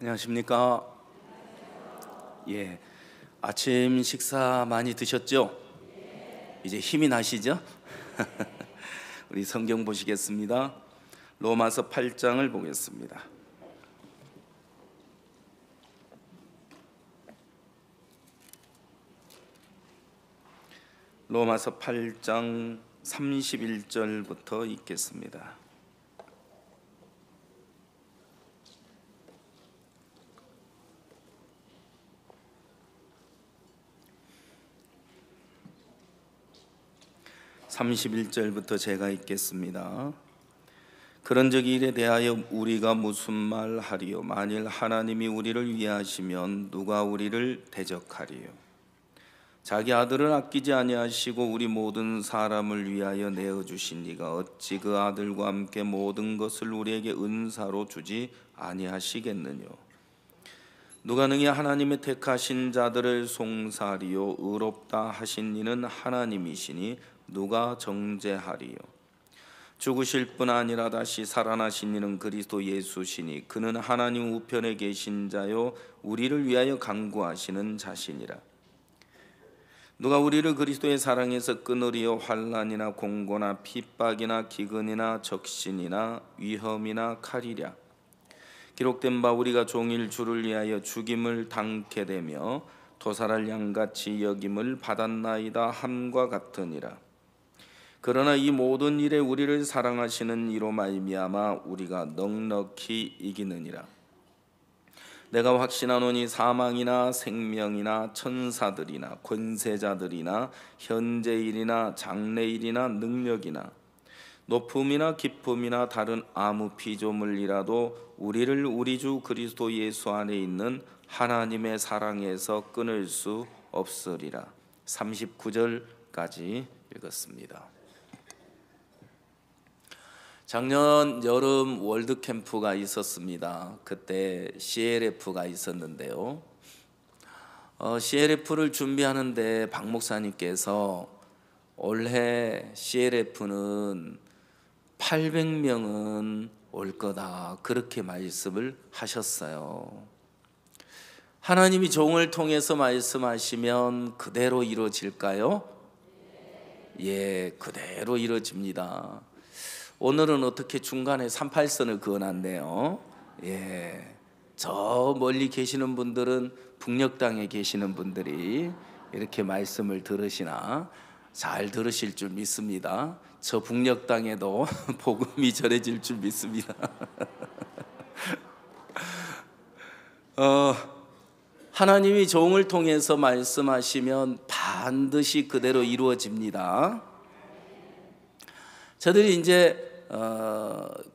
안녕하십니까? 예, 아침 식사 많이 드셨죠? 이제 힘이 나시죠? 우리 성경 보시겠습니다. 로마서 8장을 보겠습니다. 로마서 8장 31절부터 읽겠습니다. (31절부터) 제가 읽겠습니다. 그런즉 일에 대하여 우리가 무슨 말 하리요? 만일 하나님이 우리를 위하시면 누가 우리를 대적하리요? 자기 아들을 아끼지 아니하시고 우리 모든 사람을 위하여 내어주신 이가 어찌 그 아들과 함께 모든 것을 우리에게 은사로 주지 아니하시겠느뇨? 누가 능히 하나님의 택하신 자들을 송사하리요? 의롭다 하신 이는 하나님이시니 누가 정죄하리요? 죽으실 뿐 아니라 다시 살아나신 이는 그리스도 예수시니 그는 하나님 우편에 계신 자요 우리를 위하여 간구하시는 자시니라. 누가 우리를 그리스도의 사랑에서 끊으리요? 환난이나 공고나 핍박이나 기근이나 적신이나 위험이나 칼이랴. 기록된 바 우리가 종일 주를 위하여 죽임을 당케 되며 도살할 양같이 여김을 받았나이다 함과 같으니라. 그러나 이 모든 일에 우리를 사랑하시는 이로 말미암아 우리가 넉넉히 이기느니라. 내가 확신하노니 사망이나 생명이나 천사들이나 권세자들이나 현재일이나 장래일이나 능력이나 높음이나 깊음이나 다른 아무 피조물이라도 우리를 우리 주 그리스도 예수 안에 있는 하나님의 사랑에서 끊을 수 없으리라. 39절까지 읽었습니다. 작년 여름 월드캠프가 있었습니다. 그때 CLF가 있었는데요. CLF를 준비하는데 박 목사님께서 올해 CLF는 800명은 올 거다 그렇게 말씀을 하셨어요. 하나님이 종을 통해서 말씀하시면 그대로 이루어질까요? 예, 그대로 이루어집니다. 오늘은 어떻게 중간에 38선을 그어놨네요. 예, 저 멀리 계시는 분들은 북녘 땅에 계시는 분들이 이렇게 말씀을 들으시나 잘 들으실 줄 믿습니다. 저 북녘 땅에도 복음이 전해질 줄 믿습니다. 하나님이 종을 통해서 말씀하시면 반드시 그대로 이루어집니다. 저들이 이제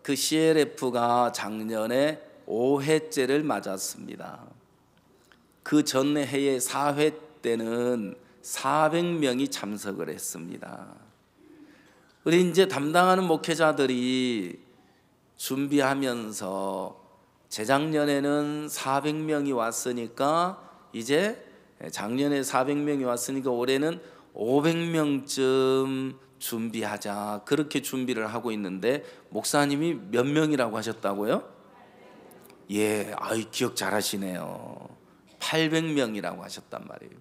그 CLF가 작년에 5회째를 맞았습니다. 그 전해에 4회 때는 400명이 참석을 했습니다. 우리 이제 담당하는 목회자들이 준비하면서 재작년에는 400명이 왔으니까 이제 작년에 400명이 왔으니까 올해는 500명쯤 준비하자 그렇게 준비를 하고 있는데 목사님이 몇 명이라고 하셨다고요? 예, 아이 기억 잘하시네요. 800명이라고 하셨단 말이에요.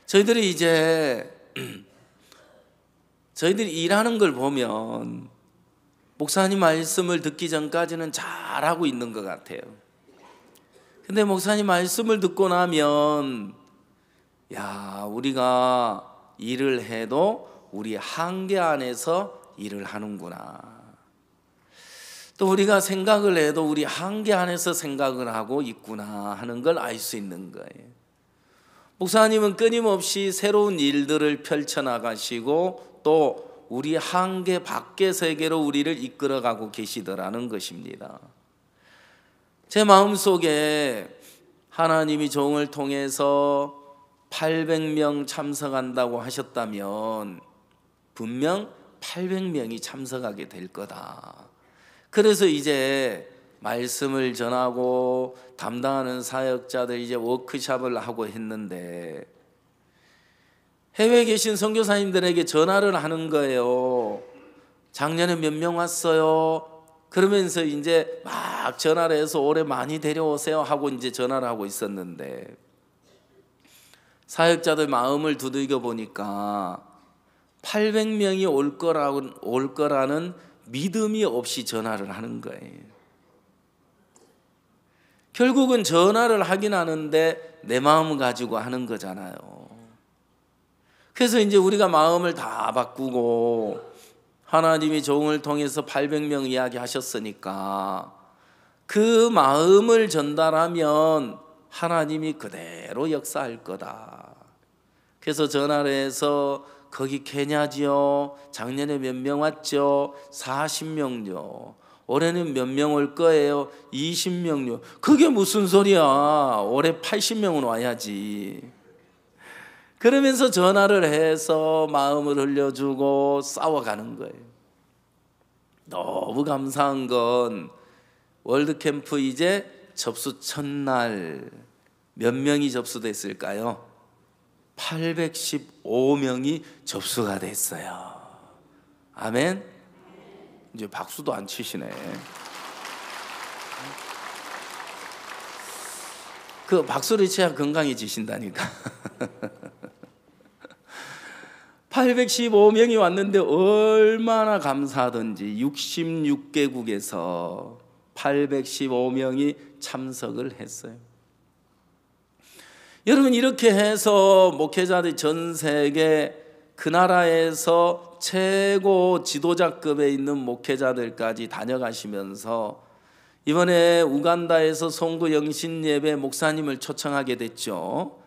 저희들이 이제 저희들이 일하는 걸 보면 목사님 말씀을 듣기 전까지는 잘하고 있는 것 같아요. 근데 목사님 말씀을 듣고 나면 야, 우리가 일을 해도 우리 한계 안에서 일을 하는구나. 또 우리가 생각을 해도 우리 한계 안에서 생각을 하고 있구나 하는 걸 알 수 있는 거예요. 목사님은 끊임없이 새로운 일들을 펼쳐나가시고 또 우리 한계 밖의 세계로 우리를 이끌어가고 계시더라는 것입니다. 제 마음속에 하나님이 종을 통해서 800명 참석한다고 하셨다면 분명 800명이 참석하게 될 거다. 그래서 이제 말씀을 전하고 담당하는 사역자들 이제 워크숍을 하고 했는데 해외에 계신 선교사님들에게 전화를 하는 거예요. 작년에 몇 명 왔어요? 그러면서 이제 막 전화를 해서 올해 많이 데려오세요 하고 이제 전화를 하고 있었는데, 사역자들 마음을 두들겨 보니까 800명이 올 거라는 믿음이 없이 전화를 하는 거예요. 결국은 전화를 하긴 하는데 내 마음 가지고 하는 거잖아요. 그래서 이제 우리가 마음을 다 바꾸고 하나님이 종을 통해서 800명 이야기 하셨으니까 그 마음을 전달하면 하나님이 그대로 역사할 거다. 그래서 전화를 해서 거기 케냐지요? 작년에 몇 명 왔죠? 40명요. 올해는 몇 명 올 거예요? 20명요. 그게 무슨 소리야? 올해 80명은 와야지. 그러면서 전화를 해서 마음을 흘려주고 싸워가는 거예요. 너무 감사한 건 월드캠프 이제 접수 첫날 몇 명이 접수됐을까요? 815명이 접수가 됐어요. 아멘. 이제 박수도 안 치시네. 그 박수를 쳐야 건강해지신다니까. 815명이 왔는데 얼마나 감사하던지 66개국에서 815명이 참석을 했어요. 여러분, 이렇게 해서 목회자들 전 세계 그 나라에서 최고 지도자급에 있는 목회자들까지 다녀가시면서 이번에 우간다에서 송구 영신 예배 목사님을 초청하게 됐죠.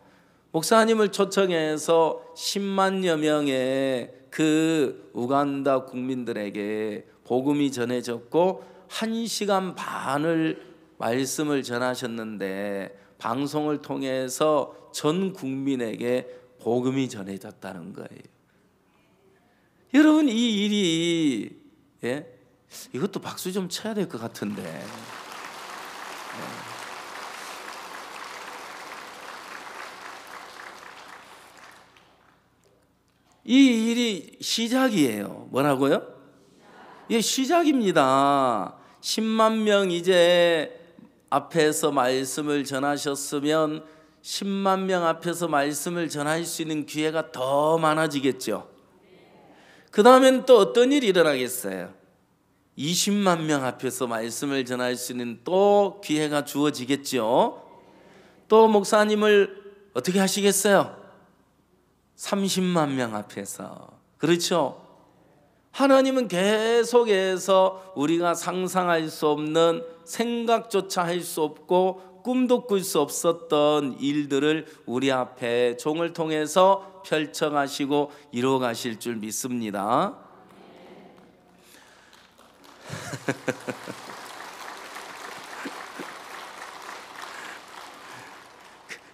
목사님을 초청해서 10만여 명의 그 우간다 국민들에게 복음이 전해졌고 1시간 반을 말씀을 전하셨는데 방송을 통해서 전 국민에게 복음이 전해졌다는 거예요. 여러분, 이 일이 이것도 박수 좀 쳐야 될 것 같은데. 이 일이 시작이에요. 뭐라고요? 예, 시작입니다. 10만 명 이제 앞에서 말씀을 전하셨으면 10만 명 앞에서 말씀을 전할 수 있는 기회가 더 많아지겠죠. 그 다음엔 또 어떤 일이 일어나겠어요? 20만 명 앞에서 말씀을 전할 수 있는 또 기회가 주어지겠죠. 또 목사님을 어떻게 하시겠어요? 30만 명 앞에서. 그렇죠? 하나님은 계속해서 우리가 상상할 수 없는, 생각조차 할 수 없고 꿈도 꿀 수 없었던 일들을 우리 앞에 종을 통해서 펼쳐가시고 이루어가실 줄 믿습니다.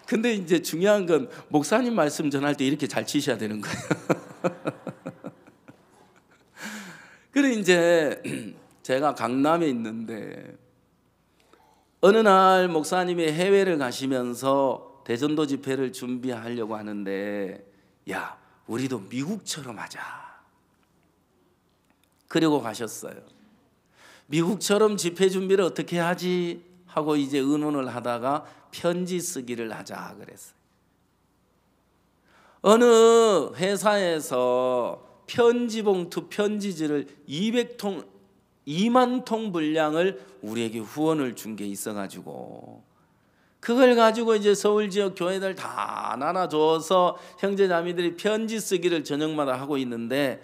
근데 이제 중요한 건 목사님 말씀 전할 때 이렇게 잘 치셔야 되는 거예요. 그래 이제 제가 강남에 있는데 어느 날 목사님이 해외를 가시면서 대전도 집회를 준비하려고 하는데, 야, 우리도 미국처럼 하자. 그리고 가셨어요. 미국처럼 집회 준비를 어떻게 하지 하고 이제 의논을 하다가 편지 쓰기를 하자 그랬어요. 어느 회사에서 편지 봉투, 편지지를 2만 통 분량을 우리에게 후원을 준 게 있어가지고 그걸 가지고 이제 서울 지역 교회들 다 나눠줘서 형제자매들이 편지 쓰기를 저녁마다 하고 있는데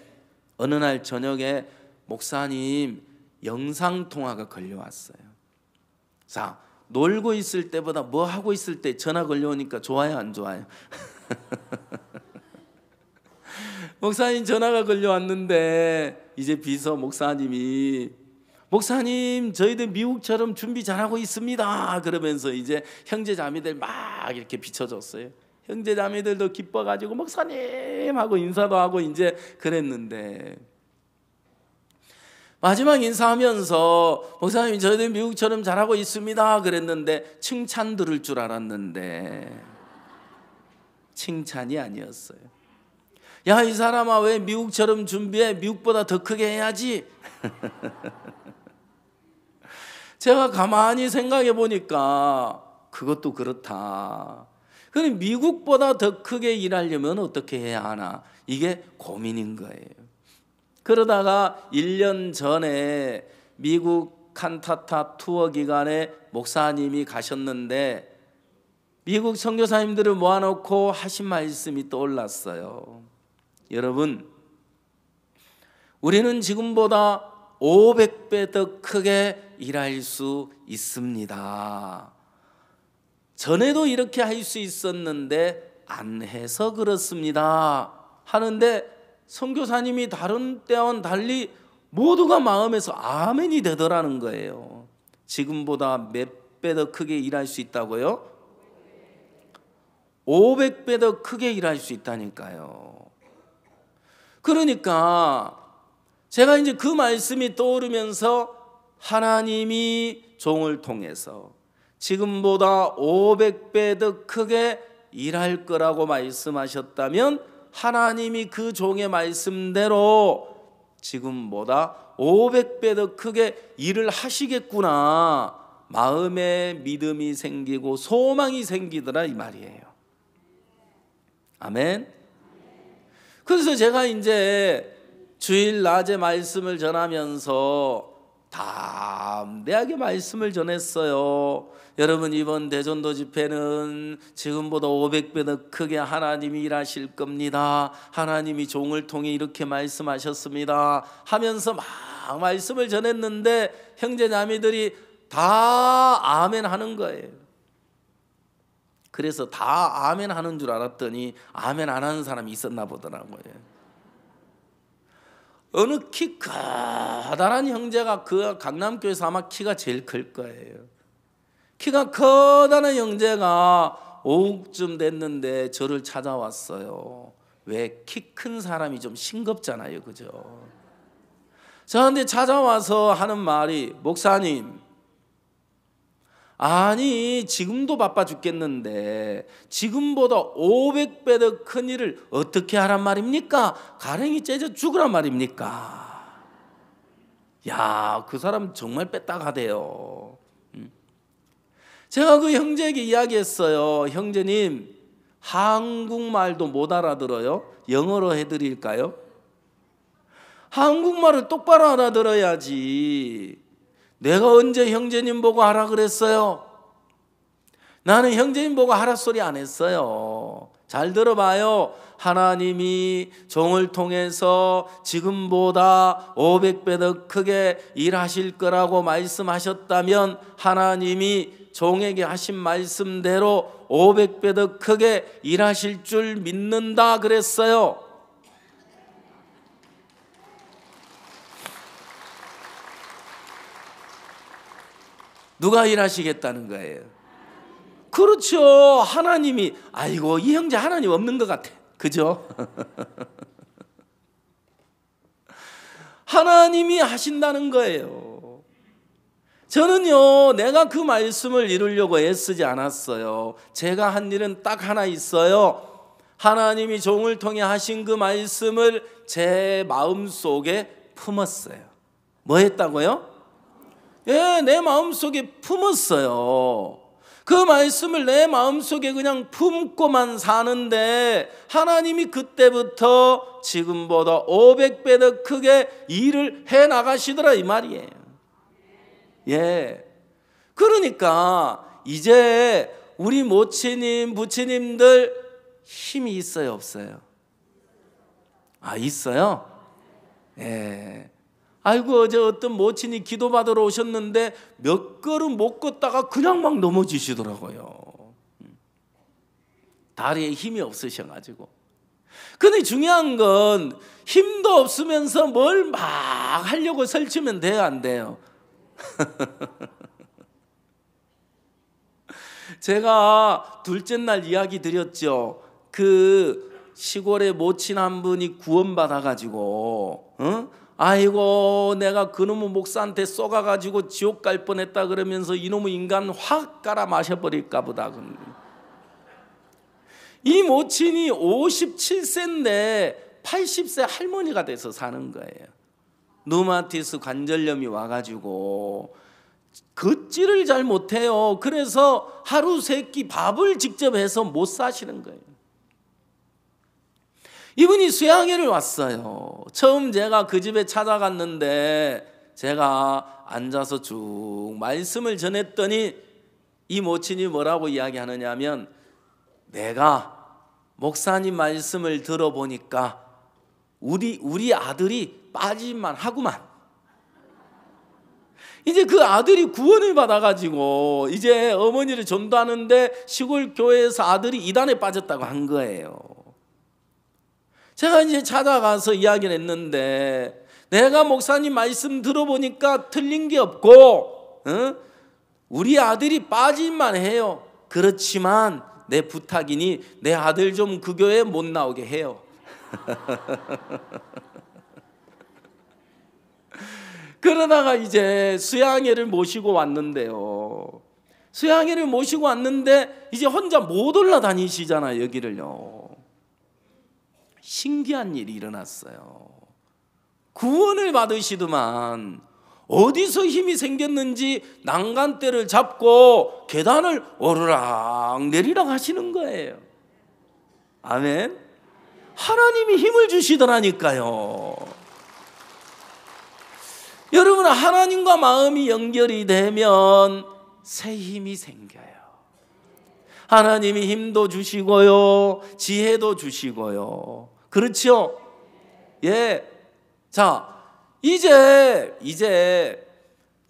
어느 날 저녁에 목사님 영상통화가 걸려왔어요. 자, 놀고 있을 때보다 뭐 하고 있을 때 전화 걸려오니까 좋아요, 안 좋아요? 목사님 전화가 걸려왔는데 이제 비서 목사님이, 목사님 저희들 미국처럼 준비 잘하고 있습니다 그러면서 이제 형제자매들 막 이렇게 비춰줬어요. 형제자매들도 기뻐가지고 목사님 하고 인사도 하고 이제 그랬는데 마지막 인사하면서 목사님 저희들 미국처럼 잘하고 있습니다 그랬는데 칭찬 들을 줄 알았는데 칭찬이 아니었어요. 야, 이 사람아 왜 미국처럼 준비해? 미국보다 더 크게 해야지. 제가 가만히 생각해 보니까 그것도 그렇다. 그럼 미국보다 더 크게 일하려면 어떻게 해야 하나? 이게 고민인 거예요. 그러다가 1년 전에 미국 칸타타 투어 기간에 목사님이 가셨는데 미국 선교사님들을 모아놓고 하신 말씀이 떠올랐어요. 여러분, 우리는 지금보다 500배 더 크게 일할 수 있습니다. 전에도 이렇게 할 수 있었는데 안 해서 그렇습니다 하는데 선교사님이 다른 때와는 달리 모두가 마음에서 아멘이 되더라는 거예요. 지금보다 몇 배 더 크게 일할 수 있다고요? 500배 더 크게 일할 수 있다니까요. 그러니까 제가 이제 그 말씀이 떠오르면서 하나님이 종을 통해서 지금보다 500배 더 크게 일할 거라고 말씀하셨다면 하나님이 그 종의 말씀대로 지금보다 500배 더 크게 일을 하시겠구나, 마음에 믿음이 생기고 소망이 생기더라 이 말이에요. 아멘. 그래서 제가 이제 주일 낮에 말씀을 전하면서 담대하게 말씀을 전했어요. 여러분, 이번 대전도 집회는 지금보다 500배 더 크게 하나님이 일하실 겁니다. 하나님이 종을 통해 이렇게 말씀하셨습니다 하면서 막 말씀을 전했는데 형제자매들이 다 아멘 하는 거예요. 그래서 다 아멘 하는 줄 알았더니 아멘 안 하는 사람이 있었나 보더라고요. 어느 키 커다란 형제가 그 강남교회에서 아마 키가 제일 클 거예요. 키가 커다란 형제가 5쯤 됐는데 저를 찾아왔어요. 왜? 키 큰 사람이 좀 싱겁잖아요, 그죠? 저한테 찾아와서 하는 말이, 목사님, 아니 지금도 바빠 죽겠는데 지금보다 500배 더 큰 일을 어떻게 하란 말입니까? 가랭이 째져 죽으란 말입니까? 야, 그 사람 정말 빼딱하대요. 제가 그 형제에게 이야기했어요. 형제님, 한국말도 못 알아들어요? 영어로 해드릴까요? 한국말을 똑바로 알아들어야지. 내가 언제 형제님 보고 하라 그랬어요? 나는 형제님 보고 하라 소리 안 했어요. 잘 들어봐요. 하나님이 종을 통해서 지금보다 500배 더 크게 일하실 거라고 말씀하셨다면 하나님이 종에게 하신 말씀대로 500배 더 크게 일하실 줄 믿는다 그랬어요. 누가 일하시겠다는 거예요? 그렇죠. 하나님이. 아이고, 이 형제 하나님 없는 것 같아, 그죠? 하나님이 하신다는 거예요. 저는요, 내가 그 말씀을 이루려고 애쓰지 않았어요. 제가 한 일은 딱 하나 있어요. 하나님이 종을 통해 하신 그 말씀을 제 마음속에 품었어요. 뭐 했다고요? 예, 내 마음속에 품었어요. 그 말씀을 내 마음속에 그냥 품고만 사는데 하나님이 그때부터 지금보다 500배 더 크게 일을 해 나가시더라 이 말이에요. 예. 그러니까 이제 우리 모친님, 부친님들 힘이 있어요, 없어요? 아, 있어요? 예. 아이고, 어제 어떤 모친이 기도받으러 오셨는데 몇 걸음 못 걷다가 그냥 막 넘어지시더라고요. 다리에 힘이 없으셔가지고. 근데 중요한 건 힘도 없으면서 뭘 막 하려고 설치면 돼요, 안 돼요? 제가 둘째 날 이야기 드렸죠. 그 시골에 모친 한 분이 구원받아가지고 아이고, 내가 그놈의 목사한테 쏘가가지고 지옥 갈 뻔했다 그러면서 이놈의 인간 확 깔아 마셔버릴까 보다. 이 모친이 57세인데 80세 할머니가 돼서 사는 거예요. 누마티스 관절염이 와가지고 걷지를 잘 못해요. 그래서 하루 세 끼 밥을 직접 해서 못 사시는 거예요. 이분이 수양회를 왔어요. 처음 제가 그 집에 찾아갔는데 제가 앉아서 쭉 말씀을 전했더니 이 모친이 뭐라고 이야기하느냐면, 내가 목사님 말씀을 들어보니까 우리 아들이 빠질만 하구만. 이제 그 아들이 구원을 받아가지고 이제 어머니를 전도하는데 시골 교회에서 아들이 이단에 빠졌다고 한 거예요. 제가 이제 찾아가서 이야기를 했는데, 내가 목사님 말씀 들어보니까 틀린 게 없고 우리 아들이 빠질만 해요. 그렇지만 내 부탁이니 내 아들 좀 그 교회에 못 나오게 해요. 그러다가 이제 수양회를 모시고 왔는데요. 수양회를 모시고 왔는데 이제 혼자 못 올라다니시잖아요, 여기를요. 신기한 일이 일어났어요. 구원을 받으시더만 어디서 힘이 생겼는지 난간대를 잡고 계단을 오르락 내리락 하시는 거예요. 아멘. 하나님이 힘을 주시더라니까요. 여러분, 하나님과 마음이 연결이 되면 새 힘이 생겨요. 하나님이 힘도 주시고요, 지혜도 주시고요. 그렇죠? 예. 자, 이제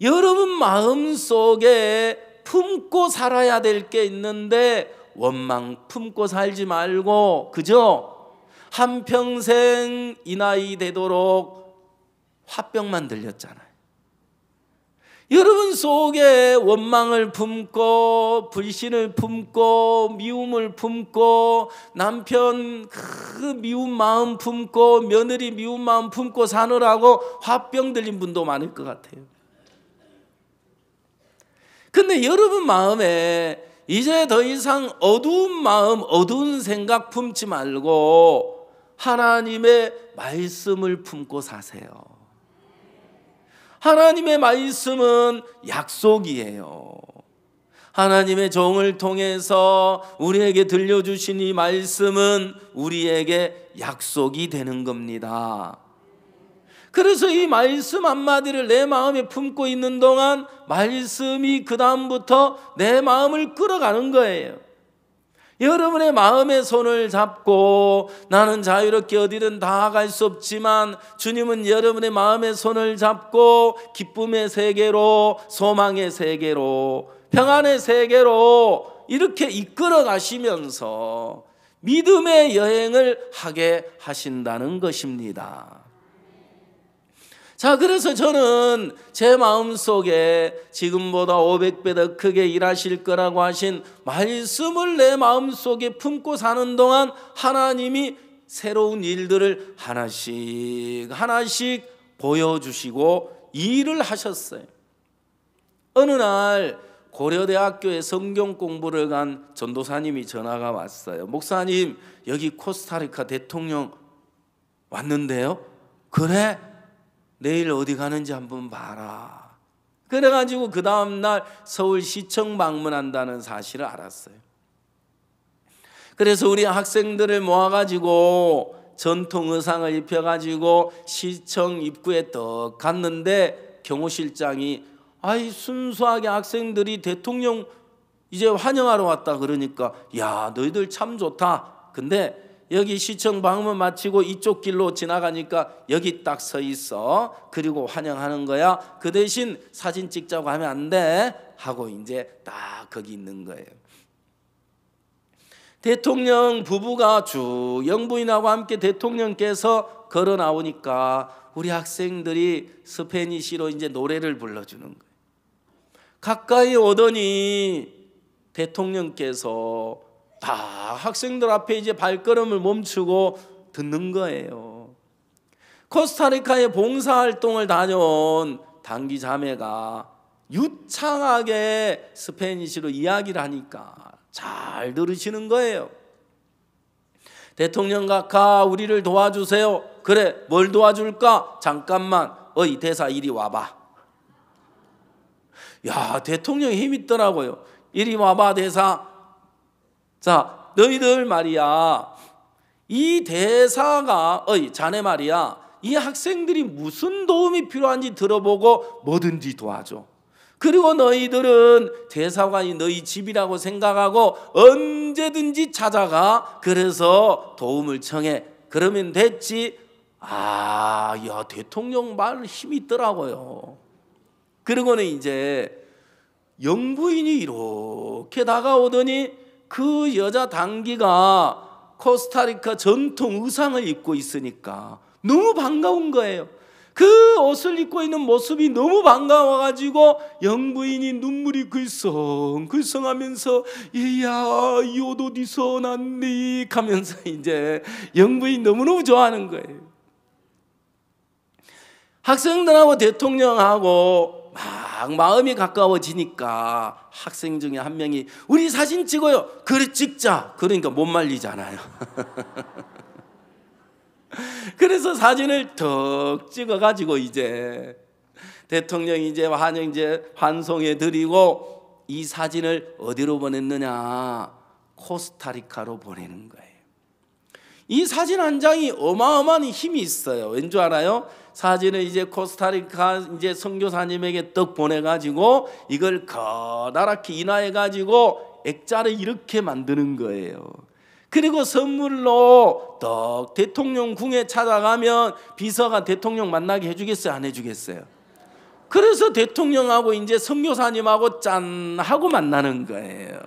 여러분 마음 속에 품고 살아야 될 게 있는데 원망 품고 살지 말고, 그죠? 한평생 이 나이 되도록 화병만 들렸잖아요. 여러분 속에 원망을 품고 불신을 품고 미움을 품고 남편 그 미운 마음 품고 며느리 미운 마음 품고 사느라고 화병 들린 분도 많을 것 같아요. 근데 여러분 마음에 이제 더 이상 어두운 마음, 어두운 생각 품지 말고 하나님의 말씀을 품고 사세요. 하나님의 말씀은 약속이에요. 하나님의 종을 통해서 우리에게 들려주신 이 말씀은 우리에게 약속이 되는 겁니다. 그래서 이 말씀 한마디를 내 마음에 품고 있는 동안 말씀이 그 다음부터 내 마음을 끌어가는 거예요. 여러분의 마음의 손을 잡고, 나는 자유롭게 어디든 다 갈 수 없지만 주님은 여러분의 마음의 손을 잡고 기쁨의 세계로, 소망의 세계로, 평안의 세계로 이렇게 이끌어 가시면서 믿음의 여행을 하게 하신다는 것입니다. 자, 그래서 저는 제 마음속에 지금보다 500배 더 크게 일하실 거라고 하신 말씀을 내 마음속에 품고 사는 동안 하나님이 새로운 일들을 하나씩 하나씩 보여주시고 일을 하셨어요. 어느 날 고려대학교에 성경 공부를 간 전도사님이 전화가 왔어요. 목사님, 여기 코스타리카 대통령 왔는데요. 그래? 내일 어디 가는지 한번 봐라. 그래가지고 그 다음날 서울시청 방문한다는 사실을 알았어요. 그래서 우리 학생들을 모아가지고 전통 의상을 입혀가지고 시청 입구에 떡 갔는데 경호실장이 순수하게 학생들이 대통령 이제 환영하러 왔다 그러니까, 야, 너희들 참 좋다. 근데 여기 시청 방문 마치고 이쪽 길로 지나가니까 여기 딱 서 있어. 그리고 환영하는 거야. 그 대신 사진 찍자고 하면 안 돼. 하고 이제 딱 거기 있는 거예요. 대통령 부부가 쭉 영부인하고 함께 대통령께서 걸어 나오니까 우리 학생들이 스페니쉬로 이제 노래를 불러주는 거예요. 가까이 오더니 대통령께서 다 학생들 앞에 이제 발걸음을 멈추고 듣는 거예요. 코스타리카에 봉사활동을 다녀온 단기 자매가 유창하게 스페니쉬로 이야기를 하니까 잘 들으시는 거예요. 대통령 각하, 우리를 도와주세요. 그래, 뭘 도와줄까? 잠깐만, 어이 대사 이리 와봐. 야, 대통령이 힘 있더라고요. 이리 와봐 대사. 자, 너희들 말이야, 이 대사가 자네 말이야, 이 학생들이 무슨 도움이 필요한지 들어보고 뭐든지 도와줘. 그리고 너희들은 대사관이 너희 집이라고 생각하고 언제든지 찾아가. 그래서 도움을 청해. 그러면 됐지. 아, 야, 대통령 말 힘이 있더라고요. 그러고는 이제 영부인이 이렇게 다가오더니 그 여자 단기가 코스타리카 전통 의상을 입고 있으니까 너무 반가운 거예요. 그 옷을 입고 있는 모습이 너무 반가워가지고 영부인이 눈물이 글썽글썽하면서 얘야, 이 옷 어디서 났니? 하면서 이제 영부인 너무너무 좋아하는 거예요. 학생들하고 대통령하고 막 마음이 가까워지니까 학생 중에 한 명이 우리 사진 찍어요. 그래, 찍자. 그러니까 못 말리잖아요. 그래서 사진을 턱 찍어가지고 이제 대통령이 이제 환송해 드리고 이 사진을 어디로 보냈느냐? 코스타리카로 보내는 거예요. 이 사진 한 장이 어마어마한 힘이 있어요. 왠 줄 알아요? 사진을 이제 코스타리카 이제 선교사님에게 떡 보내가지고 이걸 커다랗게 인화해가지고 액자를 이렇게 만드는 거예요. 그리고 선물로 떡 대통령 궁에 찾아가면 비서가 대통령 만나게 해주겠어요? 안 해주겠어요? 그래서 대통령하고 이제 선교사님하고 짠 하고 만나는 거예요.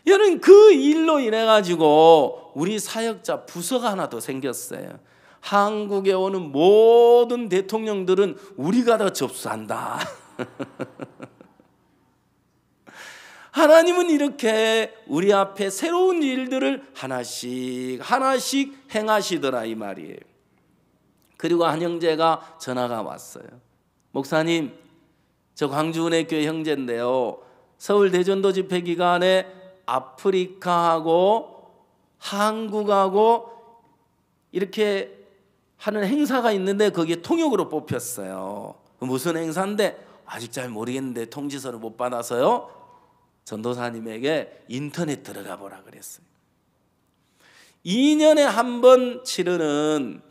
여러분, 그 일로 인해 가지고 우리 사역자 부서가 하나 더 생겼어요. 한국에 오는 모든 대통령들은 우리가 더 접수한다. 하나님은 이렇게 우리 앞에 새로운 일들을 하나씩 행하시더라 이 말이에요. 그리고 한 형제가 전화가 왔어요. 목사님, 저 광주은혜교회 형제인데요, 서울 대전도 집회 기간에 아프리카하고 한국하고 이렇게 하는 행사가 있는데 거기에 통역으로 뽑혔어요. 무슨 행사인데 아직 잘 모르겠는데 통지서를 못 받아서요, 전도사님에게 인터넷 들어가 보라 그랬어요. 2년에 한 번 치르는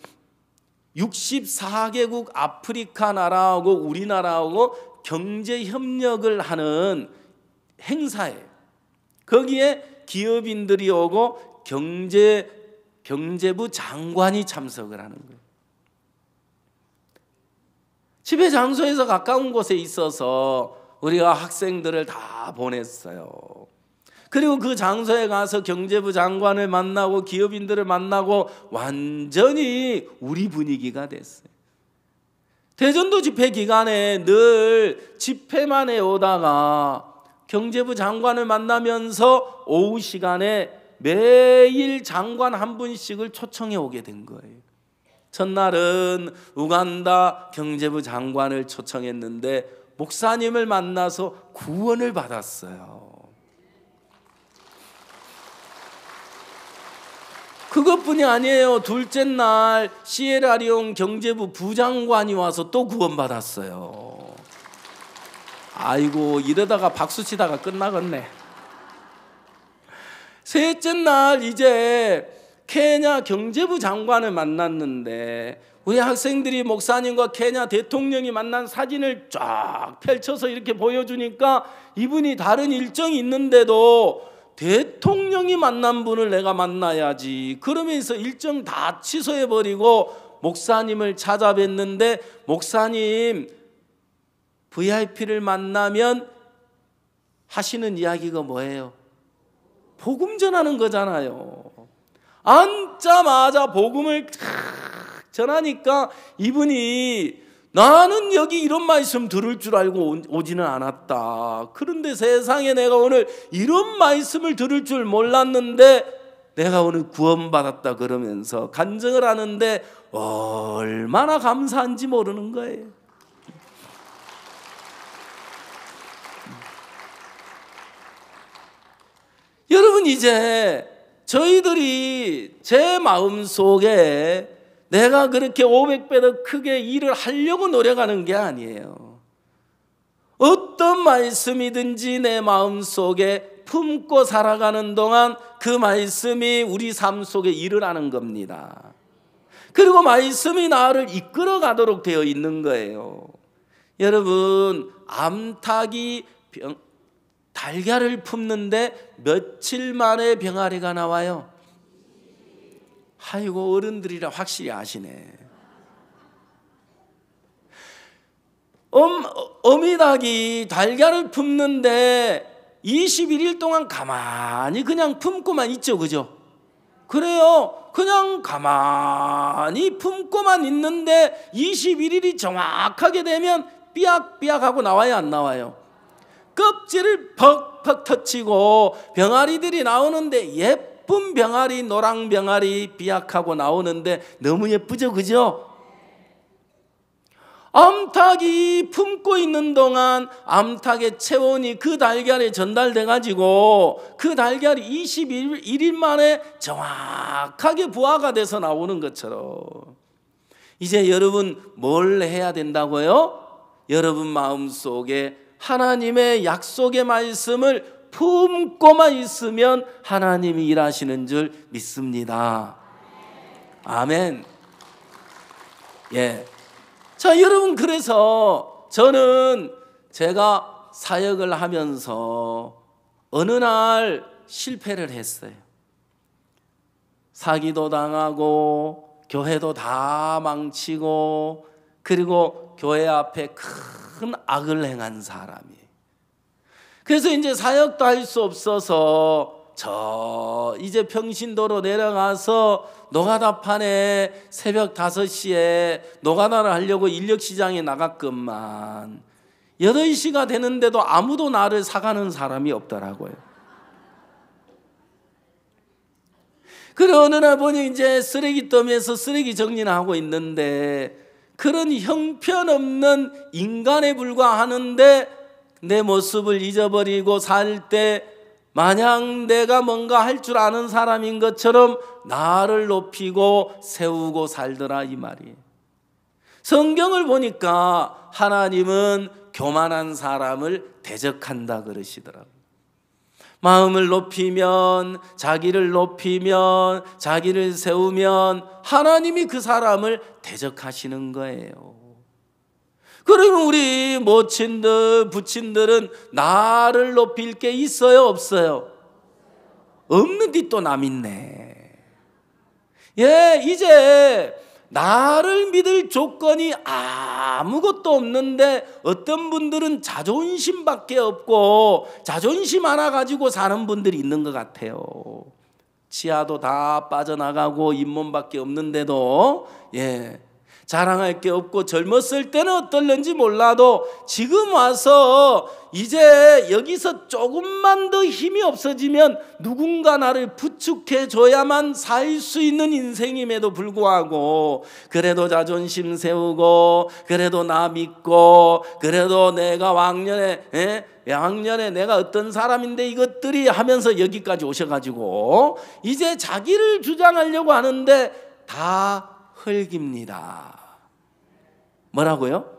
64개국 아프리카 나라하고 우리나라하고 경제 협력을 하는 행사예요. 거기에 기업인들이 오고 경제부 장관이 참석을 하는 거예요. 집회 장소에서 가까운 곳에 있어서 우리가 학생들을 다 보냈어요. 그리고 그 장소에 가서 경제부 장관을 만나고 기업인들을 만나고 완전히 우리 분위기가 됐어요. 대전도 집회 기간에 늘 집회만 해오다가 경제부 장관을 만나면서 오후 시간에 매일 장관 한 분씩을 초청해 오게 된 거예요. 첫날은 우간다 경제부 장관을 초청했는데 목사님을 만나서 구원을 받았어요. 그것뿐이 아니에요. 둘째 날 시에라리온 경제부 부장관이 와서 또 구원받았어요. 아이고, 이러다가 박수 치다가 끝나겠네. 셋째 날 이제 케냐 경제부 장관을 만났는데 우리 학생들이 목사님과 케냐 대통령이 만난 사진을 쫙 펼쳐서 이렇게 보여주니까 이분이 다른 일정이 있는데도 대통령이 만난 분을 내가 만나야지 그러면서 일정 다 취소해버리고 목사님을 찾아뵀는데, 목사님 VIP를 만나면 하시는 이야기가 뭐예요? 복음 전하는 거잖아요. 앉자마자 복음을 전하니까 이분이 나는 여기 이런 말씀 들을 줄 알고 오지는 않았다. 그런데 세상에 내가 오늘 이런 말씀을 들을 줄 몰랐는데 내가 오늘 구원받았다 그러면서 간증을 하는데 얼마나 감사한지 모르는 거예요. 여러분, 이제 저희들이 제 마음속에 내가 그렇게 500배 더 크게 일을 하려고 노력하는 게 아니에요. 말씀이든지 내 마음속에 품고 살아가는 동안 그 말씀이 우리 삶 속에 일을 하는 겁니다. 그리고 말씀이 나를 이끌어 가도록 되어 있는 거예요. 여러분, 암탉이 달걀을 품는데 며칠 만에 병아리가 나와요? 아이고, 어른들이라 확실히 아시네. 어미닭이 달걀을 품는데 21일 동안 가만히 그냥 품고만 있죠, 그죠? 그래요. 그냥 가만히 품고만 있는데 21일이 정확하게 되면 삐약삐약하고 나와요, 안 나와요? 껍질을 퍽퍽 터치고 병아리들이 나오는데 예쁜 병아리, 노랑 병아리 삐약하고 나오는데 너무 예쁘죠, 그죠? 암탉이 품고 있는 동안 암탉의 체온이 그 달걀에 전달돼 가지고 그 달걀이 21일 만에 정확하게 부화가 돼서 나오는 것처럼 이제 여러분 뭘 해야 된다고요? 여러분 마음속에 하나님의 약속의 말씀을 품고만 있으면 하나님이 일하시는 줄 믿습니다. 아멘. 예. 자, 여러분, 그래서 저는 제가 사역을 하면서 어느 날 실패를 했어요. 사기도 당하고 교회도 다 망치고 그리고 교회 앞에 큰 악을 행한 사람이에요. 그래서 이제 사역도 할 수 없어서 이제 평신도로 내려가서 노가다판에 새벽 5시에 노가다를 하려고 인력시장에 나갔건만 8시가 되는데도 아무도 나를 사가는 사람이 없더라고요. 그래 어느 날 보니 이제 쓰레기더미에서 쓰레기 정리를 하고 있는데 그런 형편없는 인간에 불과하는데 내 모습을 잊어버리고 살 때 마냥 내가 뭔가 할 줄 아는 사람인 것처럼 나를 높이고 세우고 살더라, 이 말이에요. 성경을 보니까 하나님은 교만한 사람을 대적한다 그러시더라고요. 마음을 높이면, 자기를 높이면, 자기를 세우면 하나님이 그 사람을 대적하시는 거예요. 그러면 우리 모친들, 부친들은 나를 높일 게 있어요, 없어요? 없는데 또 남 있네. 예, 이제 나를 믿을 조건이 아무것도 없는데 어떤 분들은 자존심밖에 없고 자존심 하나 가지고 사는 분들이 있는 것 같아요. 치아도 다 빠져나가고 잇몸밖에 없는데도 자랑할 게 없고 젊었을 때는 어떨는지 몰라도 지금 와서 이제 여기서 조금만 더 힘이 없어지면 누군가 나를 부축해 줘야만 살 수 있는 인생임에도 불구하고 그래도 자존심 세우고 그래도 나 믿고 그래도 내가 왕년에 내가 어떤 사람인데 이것들이 하면서 여기까지 오셔가지고 이제 자기를 주장하려고 하는데 다 흙입니다. 뭐라고요?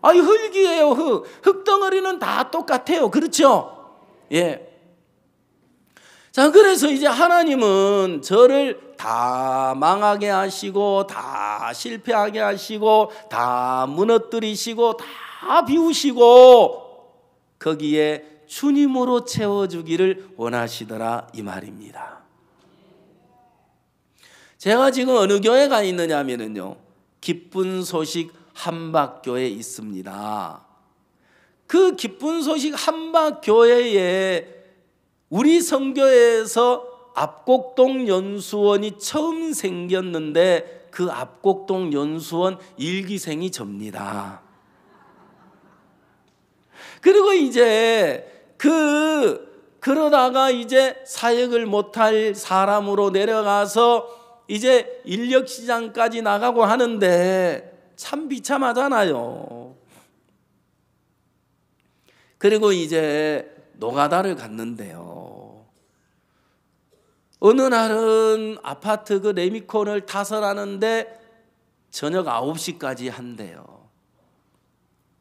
아니 흙이에요. 흙덩어리는 다 똑같아요. 그렇죠? 예. 자, 그래서 이제 하나님은 저를 다 망하게 하시고 다 실패하게 하시고 다 무너뜨리시고 다 비우시고 거기에 주님으로 채워주기를 원하시더라, 이 말입니다. 제가 지금 어느 교회 가 있느냐면요, 기쁜 소식 한박교회에 있습니다. 그 기쁜 소식 한박교회에 우리 선교회에서 압곡동 연수원이 처음 생겼는데 그 압곡동 연수원 1기생이 접니다. 그리고 이제 그러다가 이제 사역을 못할 사람으로 내려가서 이제 인력시장까지 나가고 하는데 참 비참하잖아요. 그리고 이제 노가다를 갔는데요, 어느 날은 아파트 그 레미콘을 타설하는데 저녁 9시까지 한대요.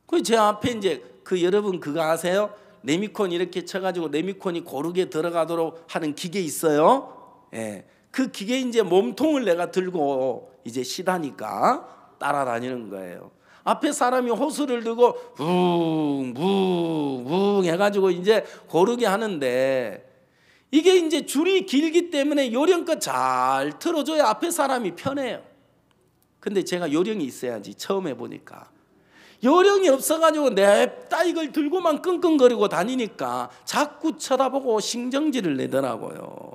그 제 앞에 이제 여러분 그거 아세요? 레미콘 이렇게 쳐가지고 레미콘이 고르게 들어가도록 하는 기계 있어요. 예, 그 기계 이제 몸통을 내가 들고 이제 시다니까 따라다니는 거예요. 앞에 사람이 호수를 들고 붕붕붕 해가지고 이제 고르게 하는데 이게 이제 줄이 길기 때문에 요령껏 잘 틀어줘야 앞에 사람이 편해요. 근데 제가 요령이 있어야지. 처음 해보니까 요령이 없어가지고 냅다 이걸 들고만 끙끙거리고 다니니까 자꾸 쳐다보고 신경질을 내더라고요.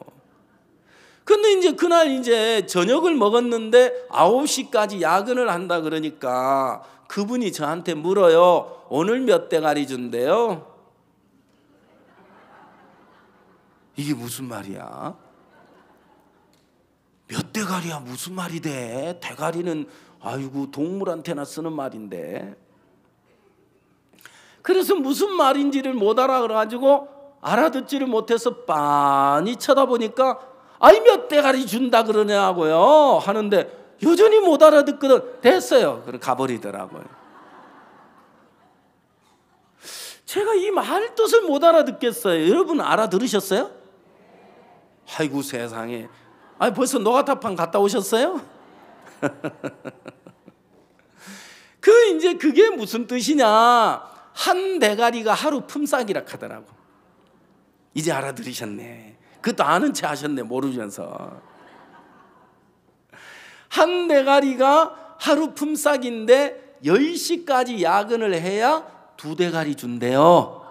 근데 이제 그날 이제 저녁을 먹었는데 9시까지 야근을 한다 그러니까 그분이 저한테 물어요. 오늘 몇 대가리 준대요? 이게 무슨 말이야? 몇 대가리야 무슨 말이 돼? 대가리는 아이고 동물한테나 쓰는 말인데. 그래서 무슨 말인지를 못 알아가지고 알아듣지를 못해서 빤히 쳐다보니까 아이 몇 대가리 준다 그러냐고요 하는데 여전히 못 알아듣거든. 됐어요. 그럼 가버리더라고요. 제가 이 말 뜻을 못 알아듣겠어요. 여러분 알아들으셨어요? 아이고 세상에. 아니 벌써 노가타판 갔다 오셨어요? 이제 그게 무슨 뜻이냐? 한 대가리가 하루 품삯이라 하더라고. 이제 알아들으셨네. 그것도 아는 체 하셨네 모르면서. 한 대가리가 하루 품삯인데 10시까지 야근을 해야 2대가리 준대요.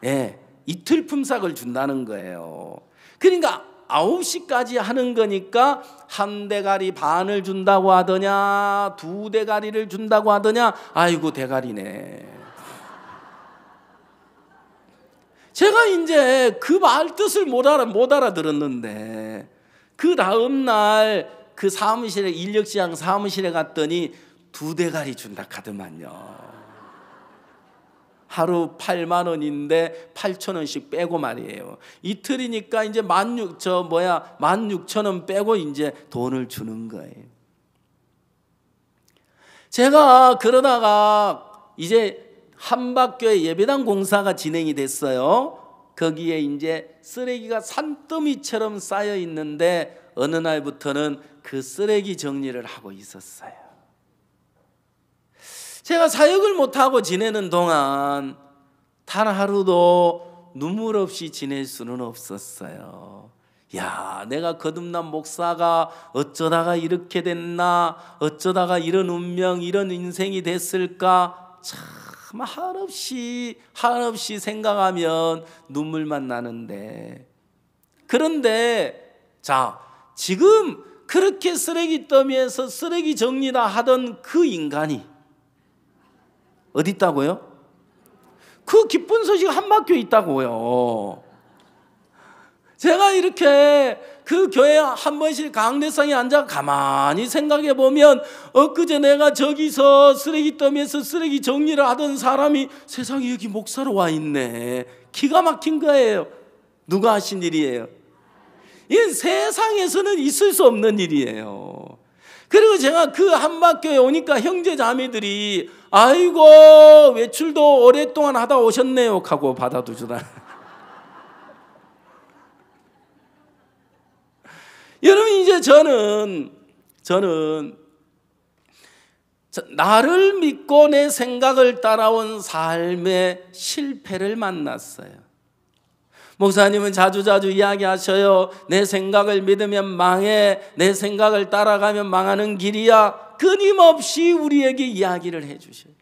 예, 이틀 품삯을 준다는 거예요. 그러니까 9시까지 하는 거니까 한 대가리 반을 준다고 하더냐 2대가리를 준다고 하더냐. 아이고 대가리네. 제가 이제 그 말 뜻을 못 알아들었는데 그 다음 날 그 사무실에 인력시장 사무실에 갔더니 2대가리 준다 카더만요. 하루 8만 원인데 8천 원씩 빼고 말이에요. 이틀이니까 이제 16,000원 빼고 이제 돈을 주는 거예요. 제가 그러다가 이제 한박교회 예배당 공사가 진행이 됐어요. 거기에 이제 쓰레기가 산더미처럼 쌓여 있는데 어느 날부터는 그 쓰레기 정리를 하고 있었어요. 제가 사역을 못하고 지내는 동안 단 하루도 눈물 없이 지낼 수는 없었어요. 야, 내가 거듭난 목사가 어쩌다가 이렇게 됐나, 어쩌다가 이런 운명, 이런 인생이 됐을까, 참 한없이 생각하면 눈물만 나는데. 그런데 자, 지금 그렇게 쓰레기 더미에서 쓰레기 정리나 하던 그 인간이 어디 있다고요? 그 기쁜 소식 한박교에 있다고요. 제가 이렇게 그 교회 한 번씩 강대상에 앉아 가만히 생각해 보면 엊그제 내가 저기서 쓰레기 더미에서 쓰레기 정리를 하던 사람이 세상에 여기 목사로 와 있네. 기가 막힌 거예요. 누가 하신 일이에요? 이 세상에서는 있을 수 없는 일이에요. 그리고 제가 그 한박교에 오니까 형제 자매들이 아이고 외출도 오랫동안 하다 오셨네요 하고 받아도 주다. 여러분 이제 저는 나를 믿고 내 생각을 따라온 삶의 실패를 만났어요. 목사님은 자주자주 이야기하셔요. 내 생각을 믿으면 망해. 내 생각을 따라가면 망하는 길이야. 끊임없이 우리에게 이야기를 해주셔요.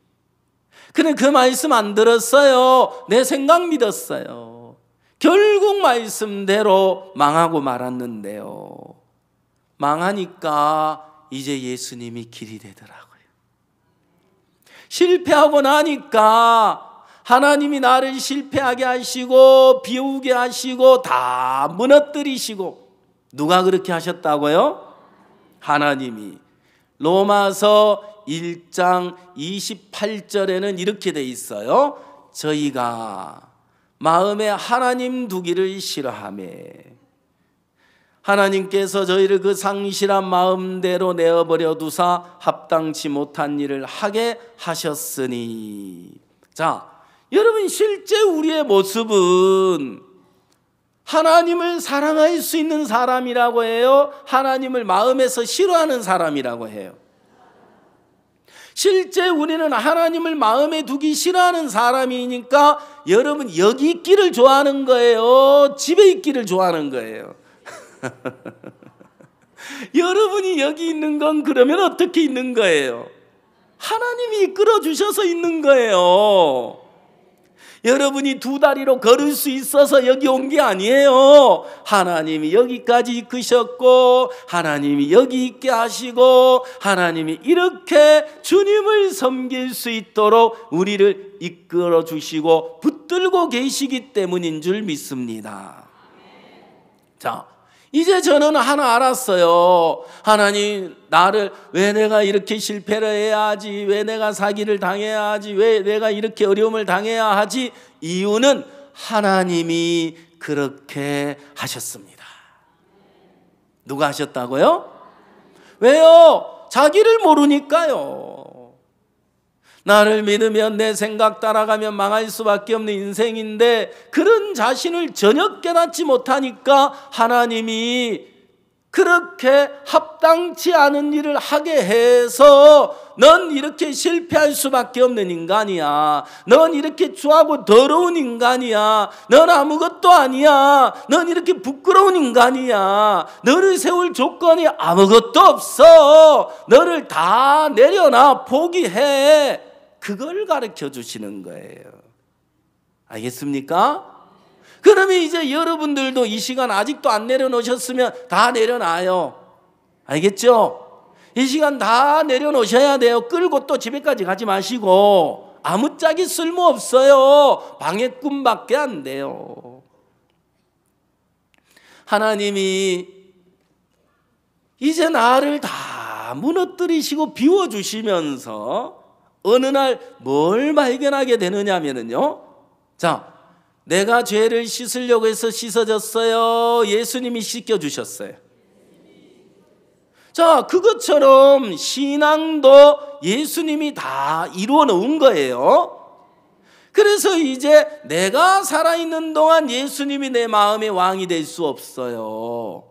그런데 그 말씀 안 들었어요. 내 생각 믿었어요. 결국 말씀대로 망하고 말았는데요. 망하니까 이제 예수님이 길이 되더라고요. 실패하고 나니까 하나님이 나를 실패하게 하시고 비우게 하시고 다 무너뜨리시고. 누가 그렇게 하셨다고요? 하나님이. 로마서 1장 28절에는 이렇게 돼 있어요. 저희가 마음에 하나님 두기를 싫어하며 하나님께서 저희를 그 상실한 마음대로 내어버려 두사 합당치 못한 일을 하게 하셨으니. 자, 여러분, 실제 우리의 모습은 하나님을 사랑할 수 있는 사람이라고 해요? 하나님을 마음에서 싫어하는 사람이라고 해요? 실제 우리는 하나님을 마음에 두기 싫어하는 사람이니까 여러분, 여기 있기를 좋아하는 거예요? 집에 있기를 좋아하는 거예요? 여러분이 여기 있는 건 그러면 어떻게 있는 거예요? 하나님이 이끌어 주셔서 있는 거예요. 여러분이 두 다리로 걸을 수 있어서 여기 온 게 아니에요. 하나님이 여기까지 이끄셨고, 하나님이 여기 있게 하시고, 하나님이 이렇게 주님을 섬길 수 있도록 우리를 이끌어 주시고 붙들고 계시기 때문인 줄 믿습니다. 자, 이제 저는 하나 알았어요. 하나님, 나를 왜 내가 이렇게 실패를 해야 하지? 왜 내가 사기를 당해야 하지? 왜 내가 이렇게 어려움을 당해야 하지? 이유는 하나님이 그렇게 하셨습니다. 누가 하셨다고요? 왜요? 자기를 모르니까요. 나를 믿으면 내 생각 따라가면 망할 수밖에 없는 인생인데 그런 자신을 전혀 깨닫지 못하니까 하나님이 그렇게 합당치 않은 일을 하게 해서 넌 이렇게 실패할 수밖에 없는 인간이야. 넌 이렇게 추하고 더러운 인간이야. 넌 아무것도 아니야. 넌 이렇게 부끄러운 인간이야. 너를 세울 조건이 아무것도 없어. 너를 다 내려놔. 포기해. 그걸 가르쳐 주시는 거예요. 알겠습니까? 그러면 이제 여러분들도 이 시간 아직도 안 내려놓으셨으면 다 내려놔요. 알겠죠? 이 시간 다 내려놓으셔야 돼요. 끌고 또 집에까지 가지 마시고. 아무짝에 쓸모없어요. 방해꾼밖에 안 돼요. 하나님이 이제 나를 다 무너뜨리시고 비워주시면서 어느 날 뭘 발견하게 되느냐면요. 자, 내가 죄를 씻으려고 해서 씻어졌어요? 예수님이 씻겨주셨어요? 자, 그것처럼 신앙도 예수님이 다 이루어 놓은 거예요. 그래서 이제 내가 살아있는 동안 예수님이 내 마음의 왕이 될 수 없어요.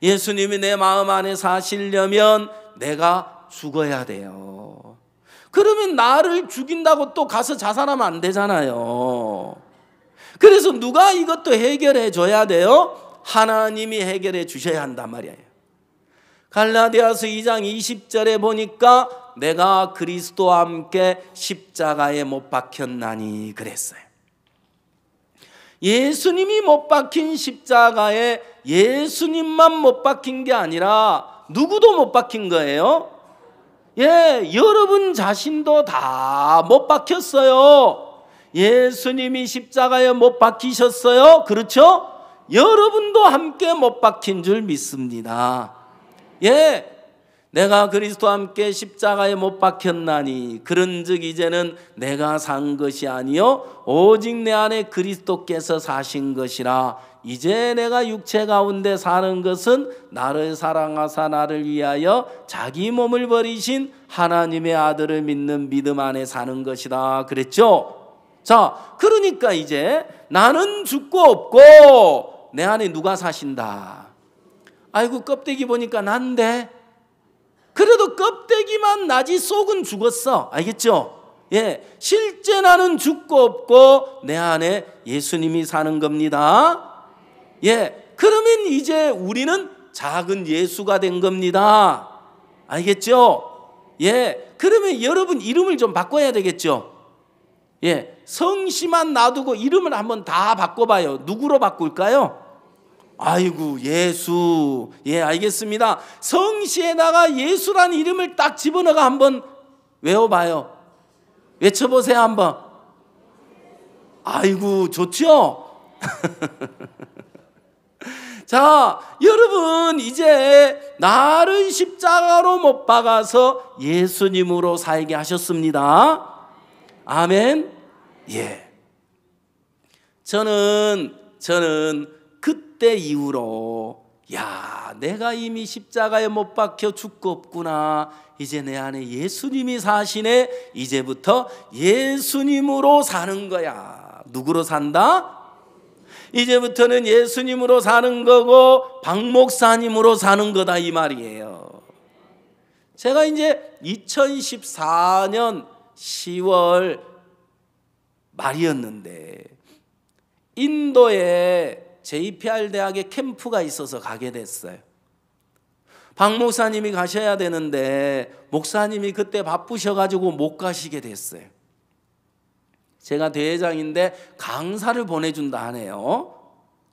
예수님이 내 마음 안에 사시려면 내가 죽어야 돼요. 그러면 나를 죽인다고 또 가서 자살하면 안 되잖아요. 그래서 누가 이것도 해결해 줘야 돼요? 하나님이 해결해 주셔야 한단 말이에요. 갈라디아서 2장 20절에 보니까 내가 그리스도와 함께 십자가에 못 박혔나니 그랬어요. 예수님이 못 박힌 십자가에 예수님만 못 박힌 게 아니라 누구도 못 박힌 거예요. 예, 여러분 자신도 다 못 박혔어요. 예수님이 십자가에 못 박히셨어요. 그렇죠? 여러분도 함께 못 박힌 줄 믿습니다. 예, 내가 그리스도와 함께 십자가에 못 박혔나니 그런즉 이제는 내가 산 것이 아니요 오직 내 안에 그리스도께서 사신 것이라. 이제 내가 육체 가운데 사는 것은 나를 사랑하사 나를 위하여 자기 몸을 버리신 하나님의 아들을 믿는 믿음 안에 사는 것이다 그랬죠. 자, 그러니까 이제 나는 죽고 없고 내 안에 누가 사신다. 아이고, 껍데기 보니까 난데. 그래도 껍데기만 나지 속은 죽었어. 알겠죠? 예, 실제 나는 죽고 없고 내 안에 예수님이 사는 겁니다. 예, 그러면 이제 우리는 작은 예수가 된 겁니다. 알겠죠? 예, 그러면 여러분 이름을 좀 바꿔야 되겠죠? 예, 성씨만 놔두고 이름을 한번 다 바꿔봐요. 누구로 바꿀까요? 아이고, 예수. 예, 알겠습니다. 성씨에다가 예수라는 이름을 딱 집어넣어가 한번 외워봐요. 외쳐보세요 한번. 아이고, 좋죠? 자, 여러분 이제 나를 십자가로 못 박아서 예수님으로 살게 하셨습니다. 아멘. 예. 저는 그때 이후로 야, 내가 이미 십자가에 못 박혀 죽고 없구나. 이제 내 안에 예수님이 사시네. 이제부터 예수님으로 사는 거야. 누구로 산다? 이제부터는 예수님으로 사는 거고 박 목사님으로 사는 거다 이 말이에요. 제가 이제 2014년 10월 말이었는데 인도에 JPR 대학에 캠프가 있어서 가게 됐어요. 박 목사님이 가셔야 되는데 목사님이 그때 바쁘셔가지고 못 가시게 됐어요. 제가 대회장인데 강사를 보내준다 하네요.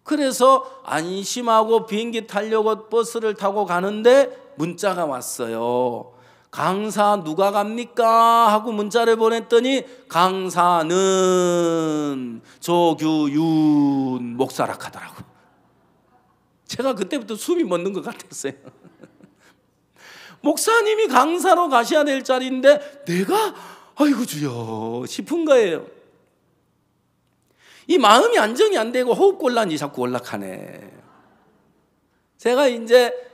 그래서 안심하고 비행기 타려고 버스를 타고 가는데 문자가 왔어요. 강사 누가 갑니까? 하고 문자를 보냈더니 강사는 조규윤 목사라 하더라고. 제가 그때부터 숨이 멎는 것 같았어요. 목사님이 강사로 가셔야 될 자리인데 내가 아이고 주여 싶은 거예요. 이 마음이 안정이 안 되고 호흡곤란이 자꾸 올라가네. 제가 이제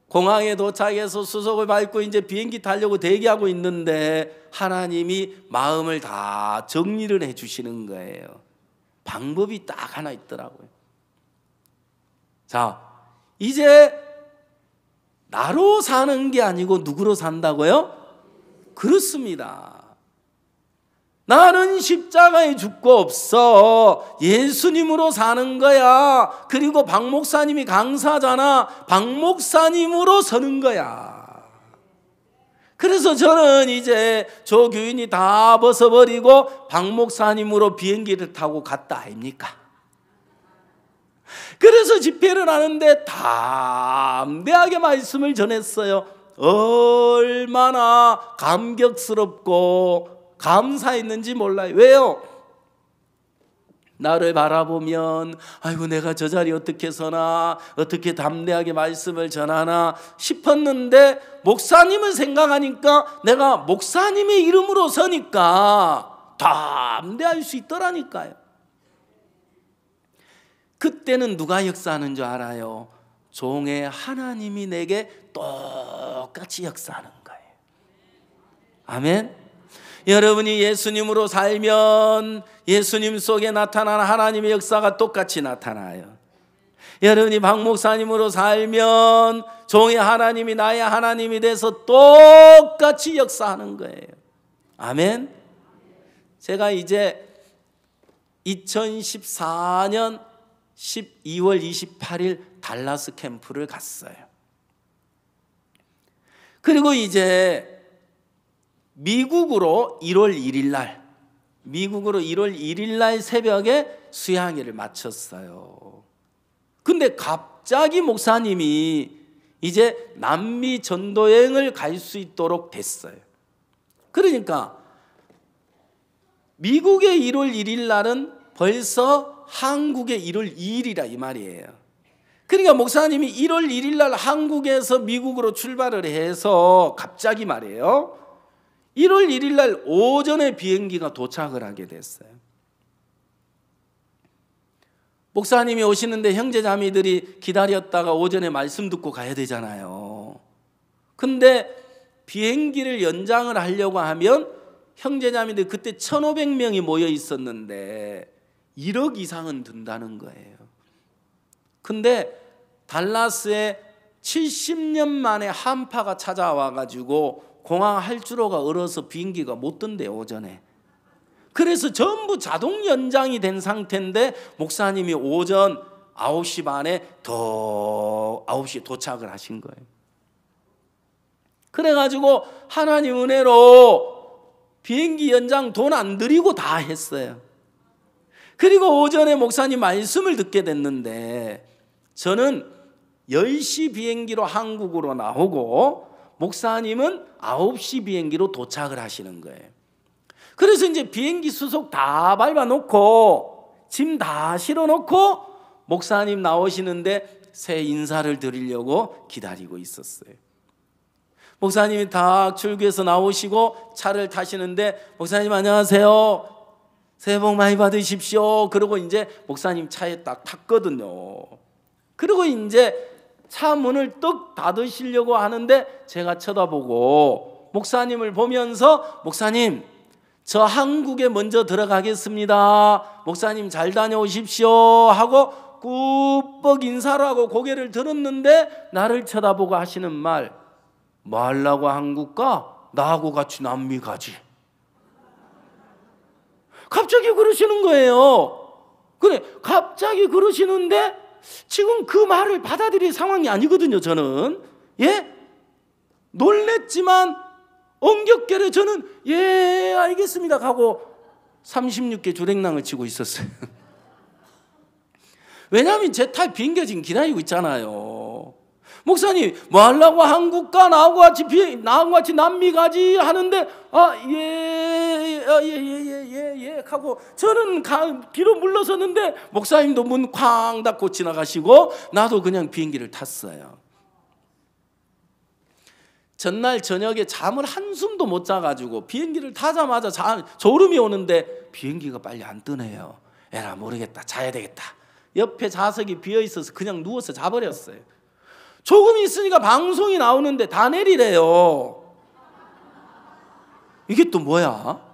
공항에 도착해서 수속을 밟고 이제 비행기 타려고 대기하고 있는데 하나님이 마음을 다 정리를 해 주시는 거예요. 방법이 딱 하나 있더라고요. 자, 이제 나로 사는 게 아니고 누구로 산다고요? 그렇습니다. 나는 십자가에 죽고 없어. 예수님으로 사는 거야. 그리고 박 목사님이 강사잖아. 박 목사님으로 서는 거야. 그래서 저는 이제 조교인이 다 벗어버리고 박 목사님으로 비행기를 타고 갔다 아닙니까? 그래서 집회를 하는데 담대하게 말씀을 전했어요. 얼마나 감격스럽고 감사했는지 몰라요. 왜요? 나를 바라보면 아이고 내가 저 자리 어떻게 서나, 어떻게 담대하게 말씀을 전하나 싶었는데 목사님을 생각하니까 내가 목사님의 이름으로 서니까 담대할 수 있더라니까요. 그때는 누가 역사하는 줄 알아요? 종의 하나님이 내게 똑같이 역사하는 거예요. 아멘. 여러분이 예수님으로 살면 예수님 속에 나타나는 하나님의 역사가 똑같이 나타나요. 여러분이 박 목사님으로 살면 종의 하나님이 나의 하나님이 돼서 똑같이 역사하는 거예요. 아멘. 제가 이제 2014년 12월 28일 달라스 캠프를 갔어요. 그리고 이제 미국으로 1월 1일 날 새벽에 수양회를 마쳤어요. 근데 갑자기 목사님이 이제 남미 전도 여행을 갈 수 있도록 됐어요. 그러니까 미국의 1월 1일 날은 벌써 한국의 1월 2일이라 이 말이에요. 그러니까 목사님이 1월 1일 날 한국에서 미국으로 출발을 해서 갑자기 말이에요. 1월 1일 날 오전에 비행기가 도착을 하게 됐어요. 목사님이 오시는데 형제자매들이 기다렸다가 오전에 말씀 듣고 가야 되잖아요. 근데 비행기를 연장을 하려고 하면 형제자매들 그때 1,500명이 모여 있었는데 1억 이상은 든다는 거예요. 근데 달라스에 70년 만에 한파가 찾아와가지고 공항 할주로가 얼어서 비행기가 못 뜬대요, 오전에. 그래서 전부 자동 연장이 된 상태인데 목사님이 오전 9시 반에 더 9시에 도착을 하신 거예요. 그래가지고 하나님 은혜로 비행기 연장 돈 안 들이고 다 했어요. 그리고 오전에 목사님 말씀을 듣게 됐는데 저는 10시 비행기로 한국으로 나오고 목사님은 9시 비행기로 도착을 하시는 거예요. 그래서 이제 비행기 수속 다 밟아놓고 짐 다 실어놓고 목사님 나오시는데 새 인사를 드리려고 기다리고 있었어요. 목사님이 딱 출구에서 나오시고 차를 타시는데 목사님 안녕하세요. 새해 복 많이 받으십시오. 그러고 이제 목사님 차에 딱 탔거든요. 그리고 이제 차 문을 떡 닫으시려고 하는데 제가 쳐다보고 목사님을 보면서 목사님 저 한국에 먼저 들어가겠습니다. 목사님 잘 다녀오십시오 하고 꾸벅 인사를 하고 고개를 들었는데 나를 쳐다보고 하시는 말, 뭐 하려고 한국 가? 나하고 같이 남미 가지. 갑자기 그러시는 거예요. 그래, 갑자기 그러시는데 지금 그 말을 받아들일 상황이 아니거든요. 저는 놀랬지만 엉겹결에 저는 알겠습니다 하고 36개 주랭랑을 치고 있었어요. 왜냐하면 제 탈 비행기가 지금 기다리고 있잖아요. 목사님 뭐 하려고 한국 가? 나하고 같이 남미 가지 하는데 예 하고 저는 뒤로 물러섰는데 목사님도 문 쾅 닫고 지나가시고 나도 그냥 비행기를 탔어요. 전날 저녁에 잠을 한숨도 못 자가지고 비행기를 타자마자 졸음이 오는데 비행기가 빨리 안 뜨네요. 에라 모르겠다, 자야 되겠다. 옆에 좌석이 비어있어서 그냥 누워서 자버렸어요. 조금 있으니까 방송이 나오는데 다 내리래요. 이게 또 뭐야?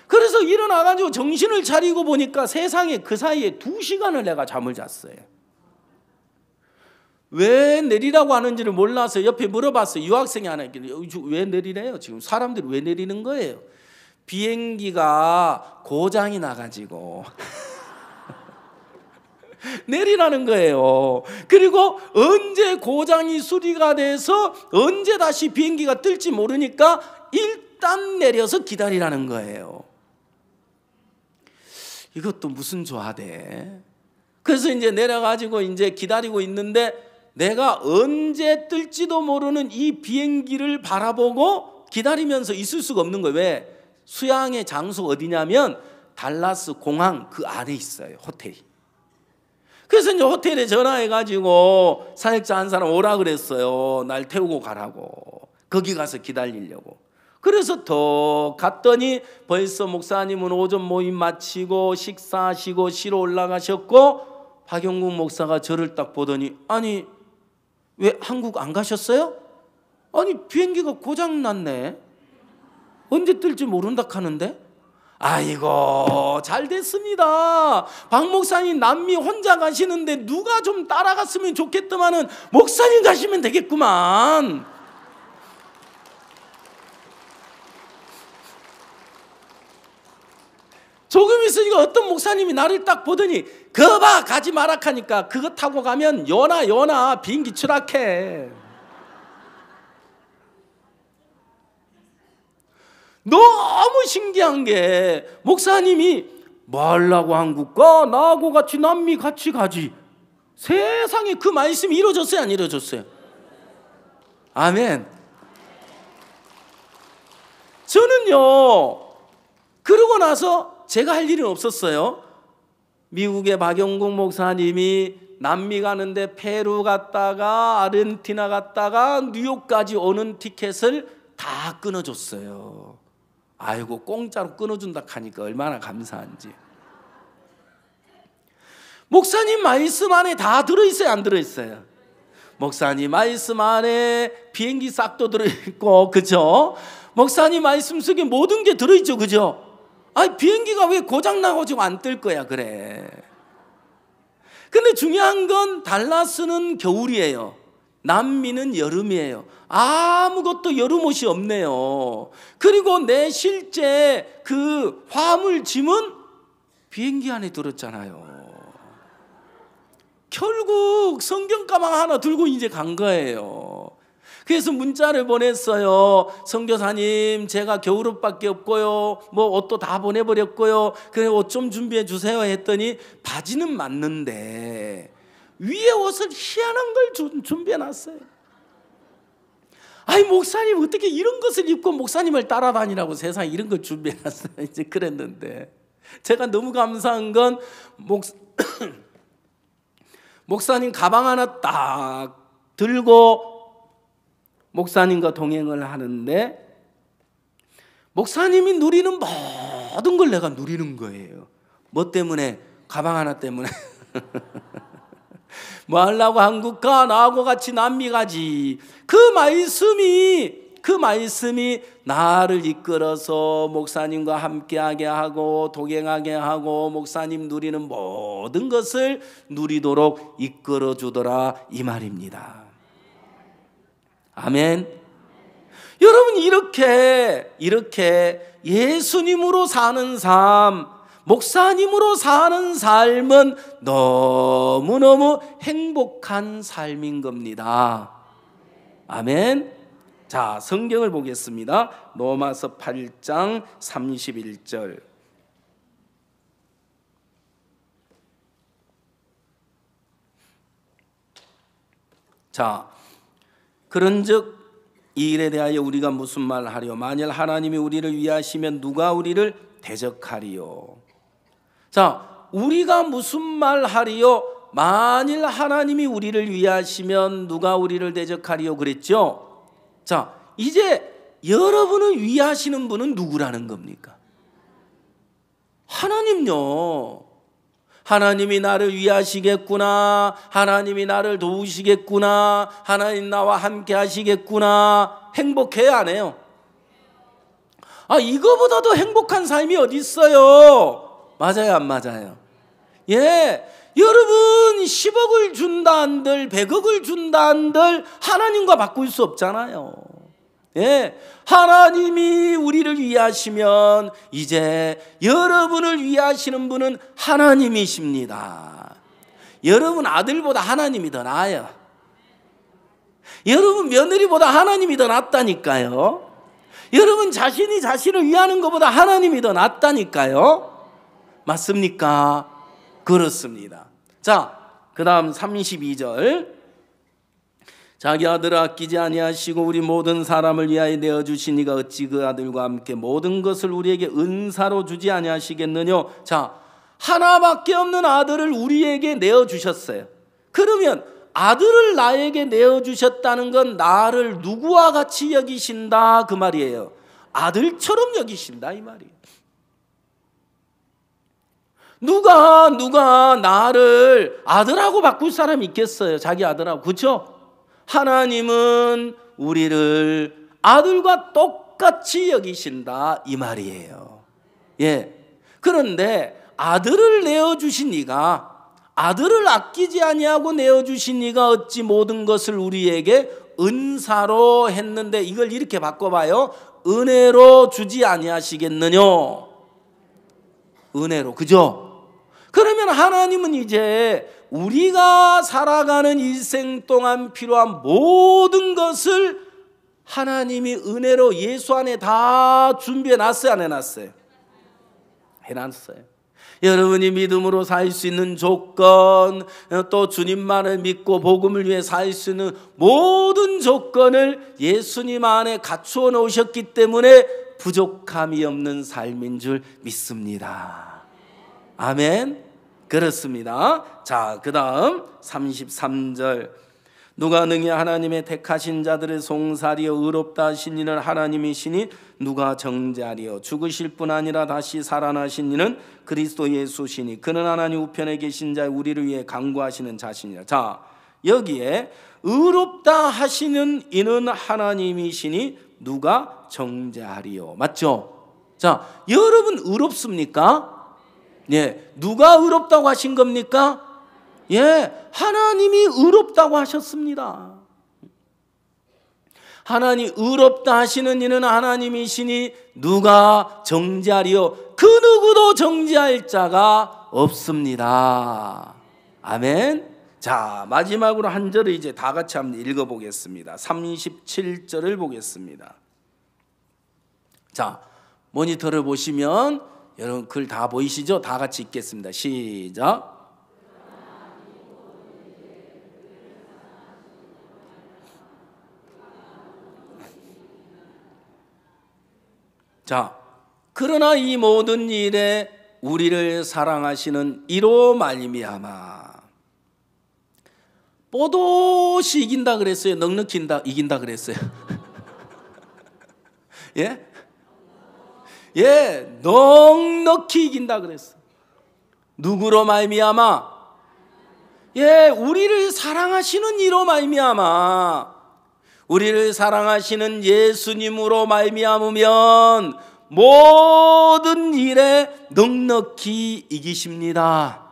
그래서 일어나가지고 정신을 차리고 보니까 세상에 그 사이에 2시간을 내가 잠을 잤어요. 왜 내리라고 하는지를 몰라서 옆에 물어봤어요. 유학생이 하나 있길래 왜 내리래요? 지금 사람들이 왜 내리는 거예요? 비행기가 고장이 나가지고 내리라는 거예요. 그리고 언제 고장이 수리가 돼서 언제 다시 비행기가 뜰지 모르니까 일단 내려서 기다리라는 거예요. 이것도 무슨 조화돼? 그래서 이제 내려가지고 이제 기다리고 있는데 내가 언제 뜰지도 모르는 이 비행기를 바라보고 기다리면서 있을 수가 없는 거예요. 왜? 수양의 장소 어디냐면 달라스 공항 그 안에 있어요. 호텔이. 그래서 이제 호텔에 전화해가지고 사역자 한 사람 오라 그랬어요. 날 태우고 가라고. 거기 가서 기다리려고. 그래서 더 갔더니 벌써 목사님은 오전 모임 마치고 식사하시고 쉬러 올라가셨고 박영국 목사가 저를 딱 보더니 아니 왜 한국 안 가셨어요? 아니 비행기가 고장났네. 언제 뜰지 모른다 하는데 아이고 잘 됐습니다. 박 목사님 남미 혼자 가시는데 누가 좀 따라갔으면 좋겠더만은 목사님 가시면 되겠구만. 조금 있으니까 어떤 목사님이 나를 딱 보더니 그거 봐 가지 마라 하니까 그거 타고 가면 연하 비행기 추락해. 너무 신기한 게 목사님이 뭐 하려고 한국 가? 나하고 같이 남미 같이 가지. 세상에 그 말씀이 이루어졌어요 안 이루어졌어요? 아멘. 저는요 그러고 나서 제가 할 일은 없었어요. 미국의 박영국 목사님이 남미 가는데 페루 갔다가 아르헨티나 갔다가 뉴욕까지 오는 티켓을 다 끊어줬어요. 아이고 공짜로 끊어준다 하니까 얼마나 감사한지. 목사님 말씀 안에 다 들어있어요 안 들어있어요? 목사님 말씀 안에 비행기 싹도 들어있고 그죠? 목사님 말씀 속에 모든 게 들어있죠 그죠? 아니 비행기가 왜 고장나고 지금 안 뜰 거야 그래. 근데 중요한 건 달라스는 겨울이에요. 남미는 여름이에요. 아무것도 여름 옷이 없네요. 그리고 내 실제 그 화물짐은 비행기 안에 들었잖아요. 결국 성경 가방 하나 들고 이제 간 거예요. 그래서 문자를 보냈어요. 선교사님 제가 겨울옷밖에 없고요. 뭐 옷도 다 보내버렸고요. 그래 옷 좀 준비해 주세요 했더니 바지는 맞는데 위에 옷을 희한한 걸 준비해놨어요. 아니 목사님 어떻게 이런 것을 입고 목사님을 따라다니라고 세상에 이런 걸 준비해놨어요. 이제 그랬는데 제가 너무 감사한 건 목사님 가방 하나 딱 들고 목사님과 동행을 하는데 목사님이 누리는 모든 걸 내가 누리는 거예요. 뭐 때문에? 가방 하나 때문에. 뭐 하려고 한국 가? 나하고 같이 남미 가지. 그 말씀이 나를 이끌어서 목사님과 함께하게 하고 동행하게 하고 목사님 누리는 모든 것을 누리도록 이끌어 주더라 이 말입니다. 아멘. 여러분, 이렇게 예수님으로 사는 삶, 목사님으로 사는 삶은 너무너무 행복한 삶인 겁니다. 아멘. 자, 성경을 보겠습니다. 로마서 8장 31절. 자, 그런즉 이 일에 대하여 우리가 무슨 말하리요? 만일 하나님이 우리를 위하시면 누가 우리를 대적하리요? 자, 우리가 무슨 말하리요? 만일 하나님이 우리를 위하시면 누가 우리를 대적하리요? 그랬죠? 자, 이제 여러분을 위하시는 분은 누구라는 겁니까? 하나님요. 하나님이 나를 위하시겠구나, 하나님이 나를 도우시겠구나, 하나님 나와 함께 하시겠구나. 행복해요, 안 해요? 이거보다 더 행복한 삶이 어디 있어요? 맞아요, 안 맞아요? 예, 여러분 10억을 준다 한들 100억을 준다 한들 하나님과 바꿀 수 없잖아요. 예, 하나님이 우리를 위하시면 이제 여러분을 위하시는 분은 하나님이십니다. 여러분 아들보다 하나님이 더 나아요. 여러분 며느리보다 하나님이 더 낫다니까요. 여러분 자신이 자신을 위하는 것보다 하나님이 더 낫다니까요. 맞습니까? 그렇습니다. 자, 그 다음 32절. 자기 아들을 아끼지 아니하시고 우리 모든 사람을 위하여 내어주신 이가 어찌 그 아들과 함께 모든 것을 우리에게 은사로 주지 아니하시겠느냐. 자, 하나밖에 없는 아들을 우리에게 내어주셨어요. 그러면 아들을 나에게 내어주셨다는 건 나를 누구와 같이 여기신다 그 말이에요. 아들처럼 여기신다 이 말이에요. 누가 나를 아들하고 바꿀 사람이 있겠어요? 자기 아들하고. 그렇죠? 하나님은 우리를 아들과 똑같이 여기신다 이 말이에요. 예. 그런데 아들을 내어주신 이가, 아들을 아끼지 아니하고 내어주신 이가 어찌 모든 것을 우리에게 은사로 했는데, 이걸 이렇게 바꿔봐요. 은혜로 주지 아니하시겠느냐. 은혜로. 그죠? 그러면 하나님은 이제 우리가 살아가는 일생 동안 필요한 모든 것을 하나님이 은혜로 예수 안에 다 준비해 놨어요, 안 해놨어요? 해놨어요. 여러분이 믿음으로 살 수 있는 조건, 또 주님만을 믿고 복음을 위해 살 수 있는 모든 조건을 예수님 안에 갖추어 놓으셨기 때문에 부족함이 없는 삶인 줄 믿습니다. 아멘. 그렇습니다. 자, 그 다음 33절. 누가 능히 하나님의 택하신 자들의 송사리여 의롭다 하신 이는 하나님이시니 누가 정죄하리요. 죽으실 뿐 아니라 다시 살아나신 이는 그리스도 예수시니 그는 하나님 우편에 계신 자 우리를 위해 간구하시는 자신이라. 자, 여기에 의롭다 하시는 이는 하나님이시니 누가 정죄하리요. 맞죠? 자, 여러분 의롭습니까? 예, 누가 의롭다고 하신 겁니까? 예, 하나님이 의롭다고 하셨습니다. 하나님 의롭다 하시는 이는 하나님이시니 누가 정죄하리요? 그 누구도 정죄할 자가 없습니다. 아멘. 자, 마지막으로 한 절을 이제 다 같이 한번 읽어보겠습니다. 37절을 보겠습니다. 자, 모니터를 보시면 여러분 글 다 보이시죠? 다 같이 읽겠습니다. 시작. 자, 그러나 이 모든 일에 우리를 사랑하시는 이로 말미암아. 뽀독이 이긴다 그랬어요? 넉넉히 이긴다 그랬어요? 예? 예, 넉넉히 이긴다 그랬어. 누구로 말미암아? 예, 우리를 사랑하시는 이로 말미암아, 우리를 사랑하시는 예수님으로 말미암으면 모든 일에 넉넉히 이기십니다.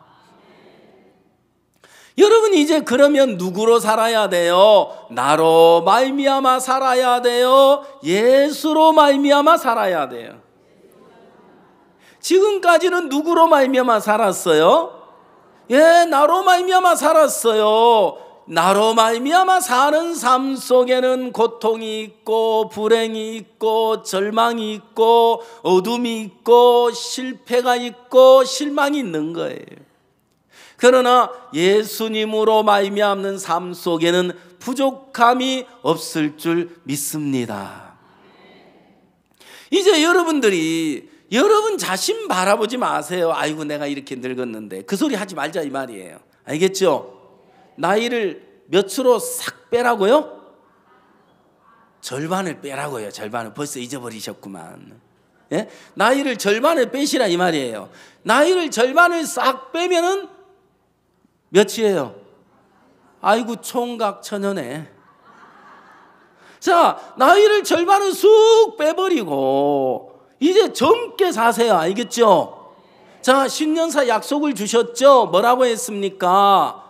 여러분, 이제 그러면 누구로 살아야 돼요? 나로 말미암아 살아야 돼요? 예수로 말미암아 살아야 돼요? 지금까지는 누구로 말미암아 살았어요? 예, 나로 말미암아 살았어요. 나로 말미암아 사는 삶 속에는 고통이 있고 불행이 있고 절망이 있고 어둠이 있고 실패가 있고 실망이 있는 거예요. 그러나 예수님으로 말미암는 삶 속에는 부족함이 없을 줄 믿습니다. 이제 여러분들이 여러분 자신 바라보지 마세요. 아이고, 내가 이렇게 늙었는데. 그 소리 하지 말자 이 말이에요. 알겠죠? 나이를 몇으로 싹 빼라고요? 절반을 빼라고요. 절반을. 벌써 잊어버리셨구만. 예? 나이를 절반을 빼시라 이 말이에요. 나이를 절반을 싹 빼면은 몇이에요? 아이고, 총각 처녀네. 자, 나이를 절반을 쑥 빼버리고 이제 젊게 사세요. 알겠죠? 자, 신년사 약속을 주셨죠? 뭐라고 했습니까?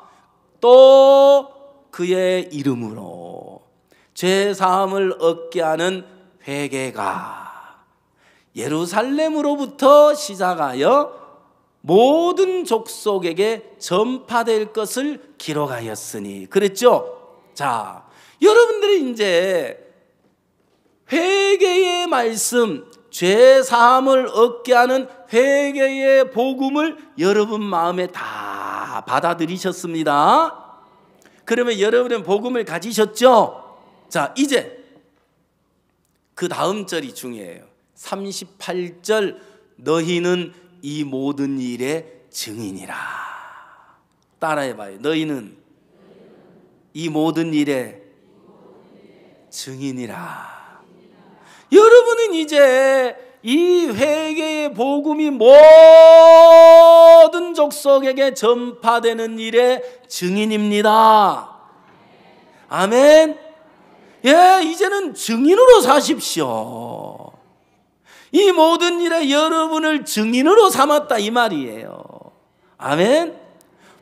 또 그의 이름으로 죄사함을 얻게 하는 회개가 예루살렘으로부터 시작하여 모든 족속에게 전파될 것을 기록하였으니. 그랬죠? 자, 여러분들이 이제 회개의 말씀, 죄사함을 얻게 하는 회개의 복음을 여러분 마음에 다 받아들이셨습니다. 그러면 여러분은 복음을 가지셨죠? 자, 이제 그 다음 절이 중요해요. 38절, 너희는 이 모든 일의 증인이라. 따라해봐요. 너희는 이 모든 일의 증인이라. 여러분은 이제 이 회개의 복음이 모든 족속에게 전파되는 일의 증인입니다. 아멘. 예, 이제는 증인으로 사십시오. 이 모든 일에 여러분을 증인으로 삼았다 이 말이에요. 아멘.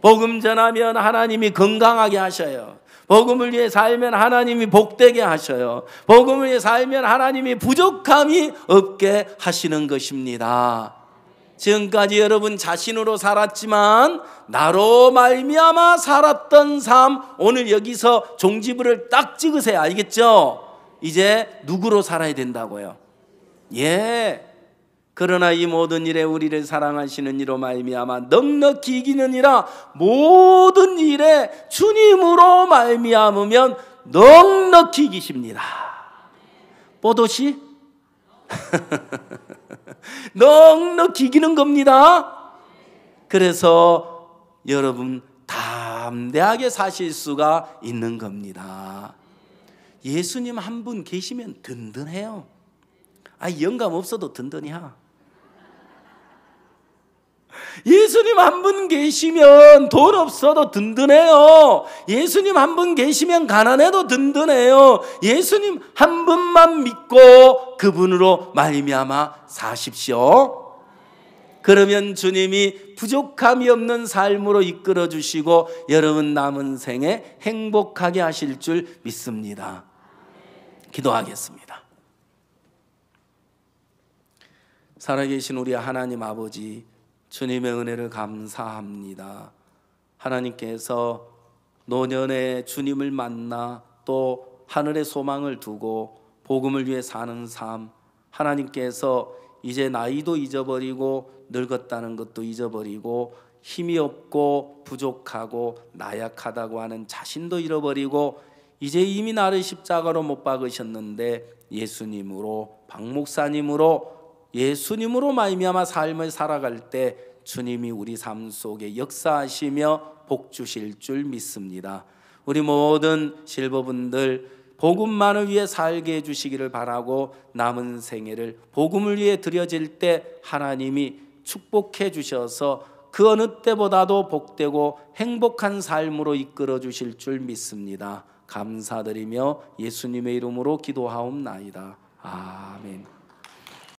복음 전하면 하나님이 건강하게 하셔요. 복음을 위해 살면 하나님이 복되게 하셔요. 복음을 위해 살면 하나님이 부족함이 없게 하시는 것입니다. 지금까지 여러분 자신으로 살았지만 나로 말미암아 살았던 삶, 오늘 여기서 종지부를 딱 찍으세요. 알겠죠? 이제 누구로 살아야 된다고요? 예. 그러나 이 모든 일에 우리를 사랑하시는 이로 말미암아 넉넉히 이기느니라. 모든 일에 주님으로 말미암으면 넉넉히 이기십니다. 뽀도시? 넉넉히 이기는 겁니다. 그래서 여러분 담대하게 사실 수가 있는 겁니다. 예수님 한 분 계시면 든든해요. 영감 없어도 든든이야. 예수님 한 분 계시면 돈 없어도 든든해요. 예수님 한 분 계시면 가난해도 든든해요. 예수님 한 분만 믿고 그분으로 말미암아 사십시오. 그러면 주님이 부족함이 없는 삶으로 이끌어 주시고 여러분 남은 생에 행복하게 하실 줄 믿습니다. 기도하겠습니다. 살아계신 우리 하나님 아버지, 주님의 은혜를 감사합니다. 하나님께서 노년에 주님을 만나 또 하늘의 소망을 두고 복음을 위해 사는 삶, 하나님께서 이제 나이도 잊어버리고 늙었다는 것도 잊어버리고 힘이 없고 부족하고 나약하다고 하는 자신도 잃어버리고 이제 이미 나를 십자가로 못 박으셨는데 예수님으로, 박 목사님으로, 예수님으로 말미암아 삶을 살아갈 때 주님이 우리 삶 속에 역사하시며 복 주실 줄 믿습니다. 우리 모든 실버분들 복음만을 위해 살게 해주시기를 바라고 남은 생애를 복음을 위해 드려질 때 하나님이 축복해 주셔서 그 어느 때보다도 복되고 행복한 삶으로 이끌어 주실 줄 믿습니다. 감사드리며 예수님의 이름으로 기도하옵나이다. 아멘.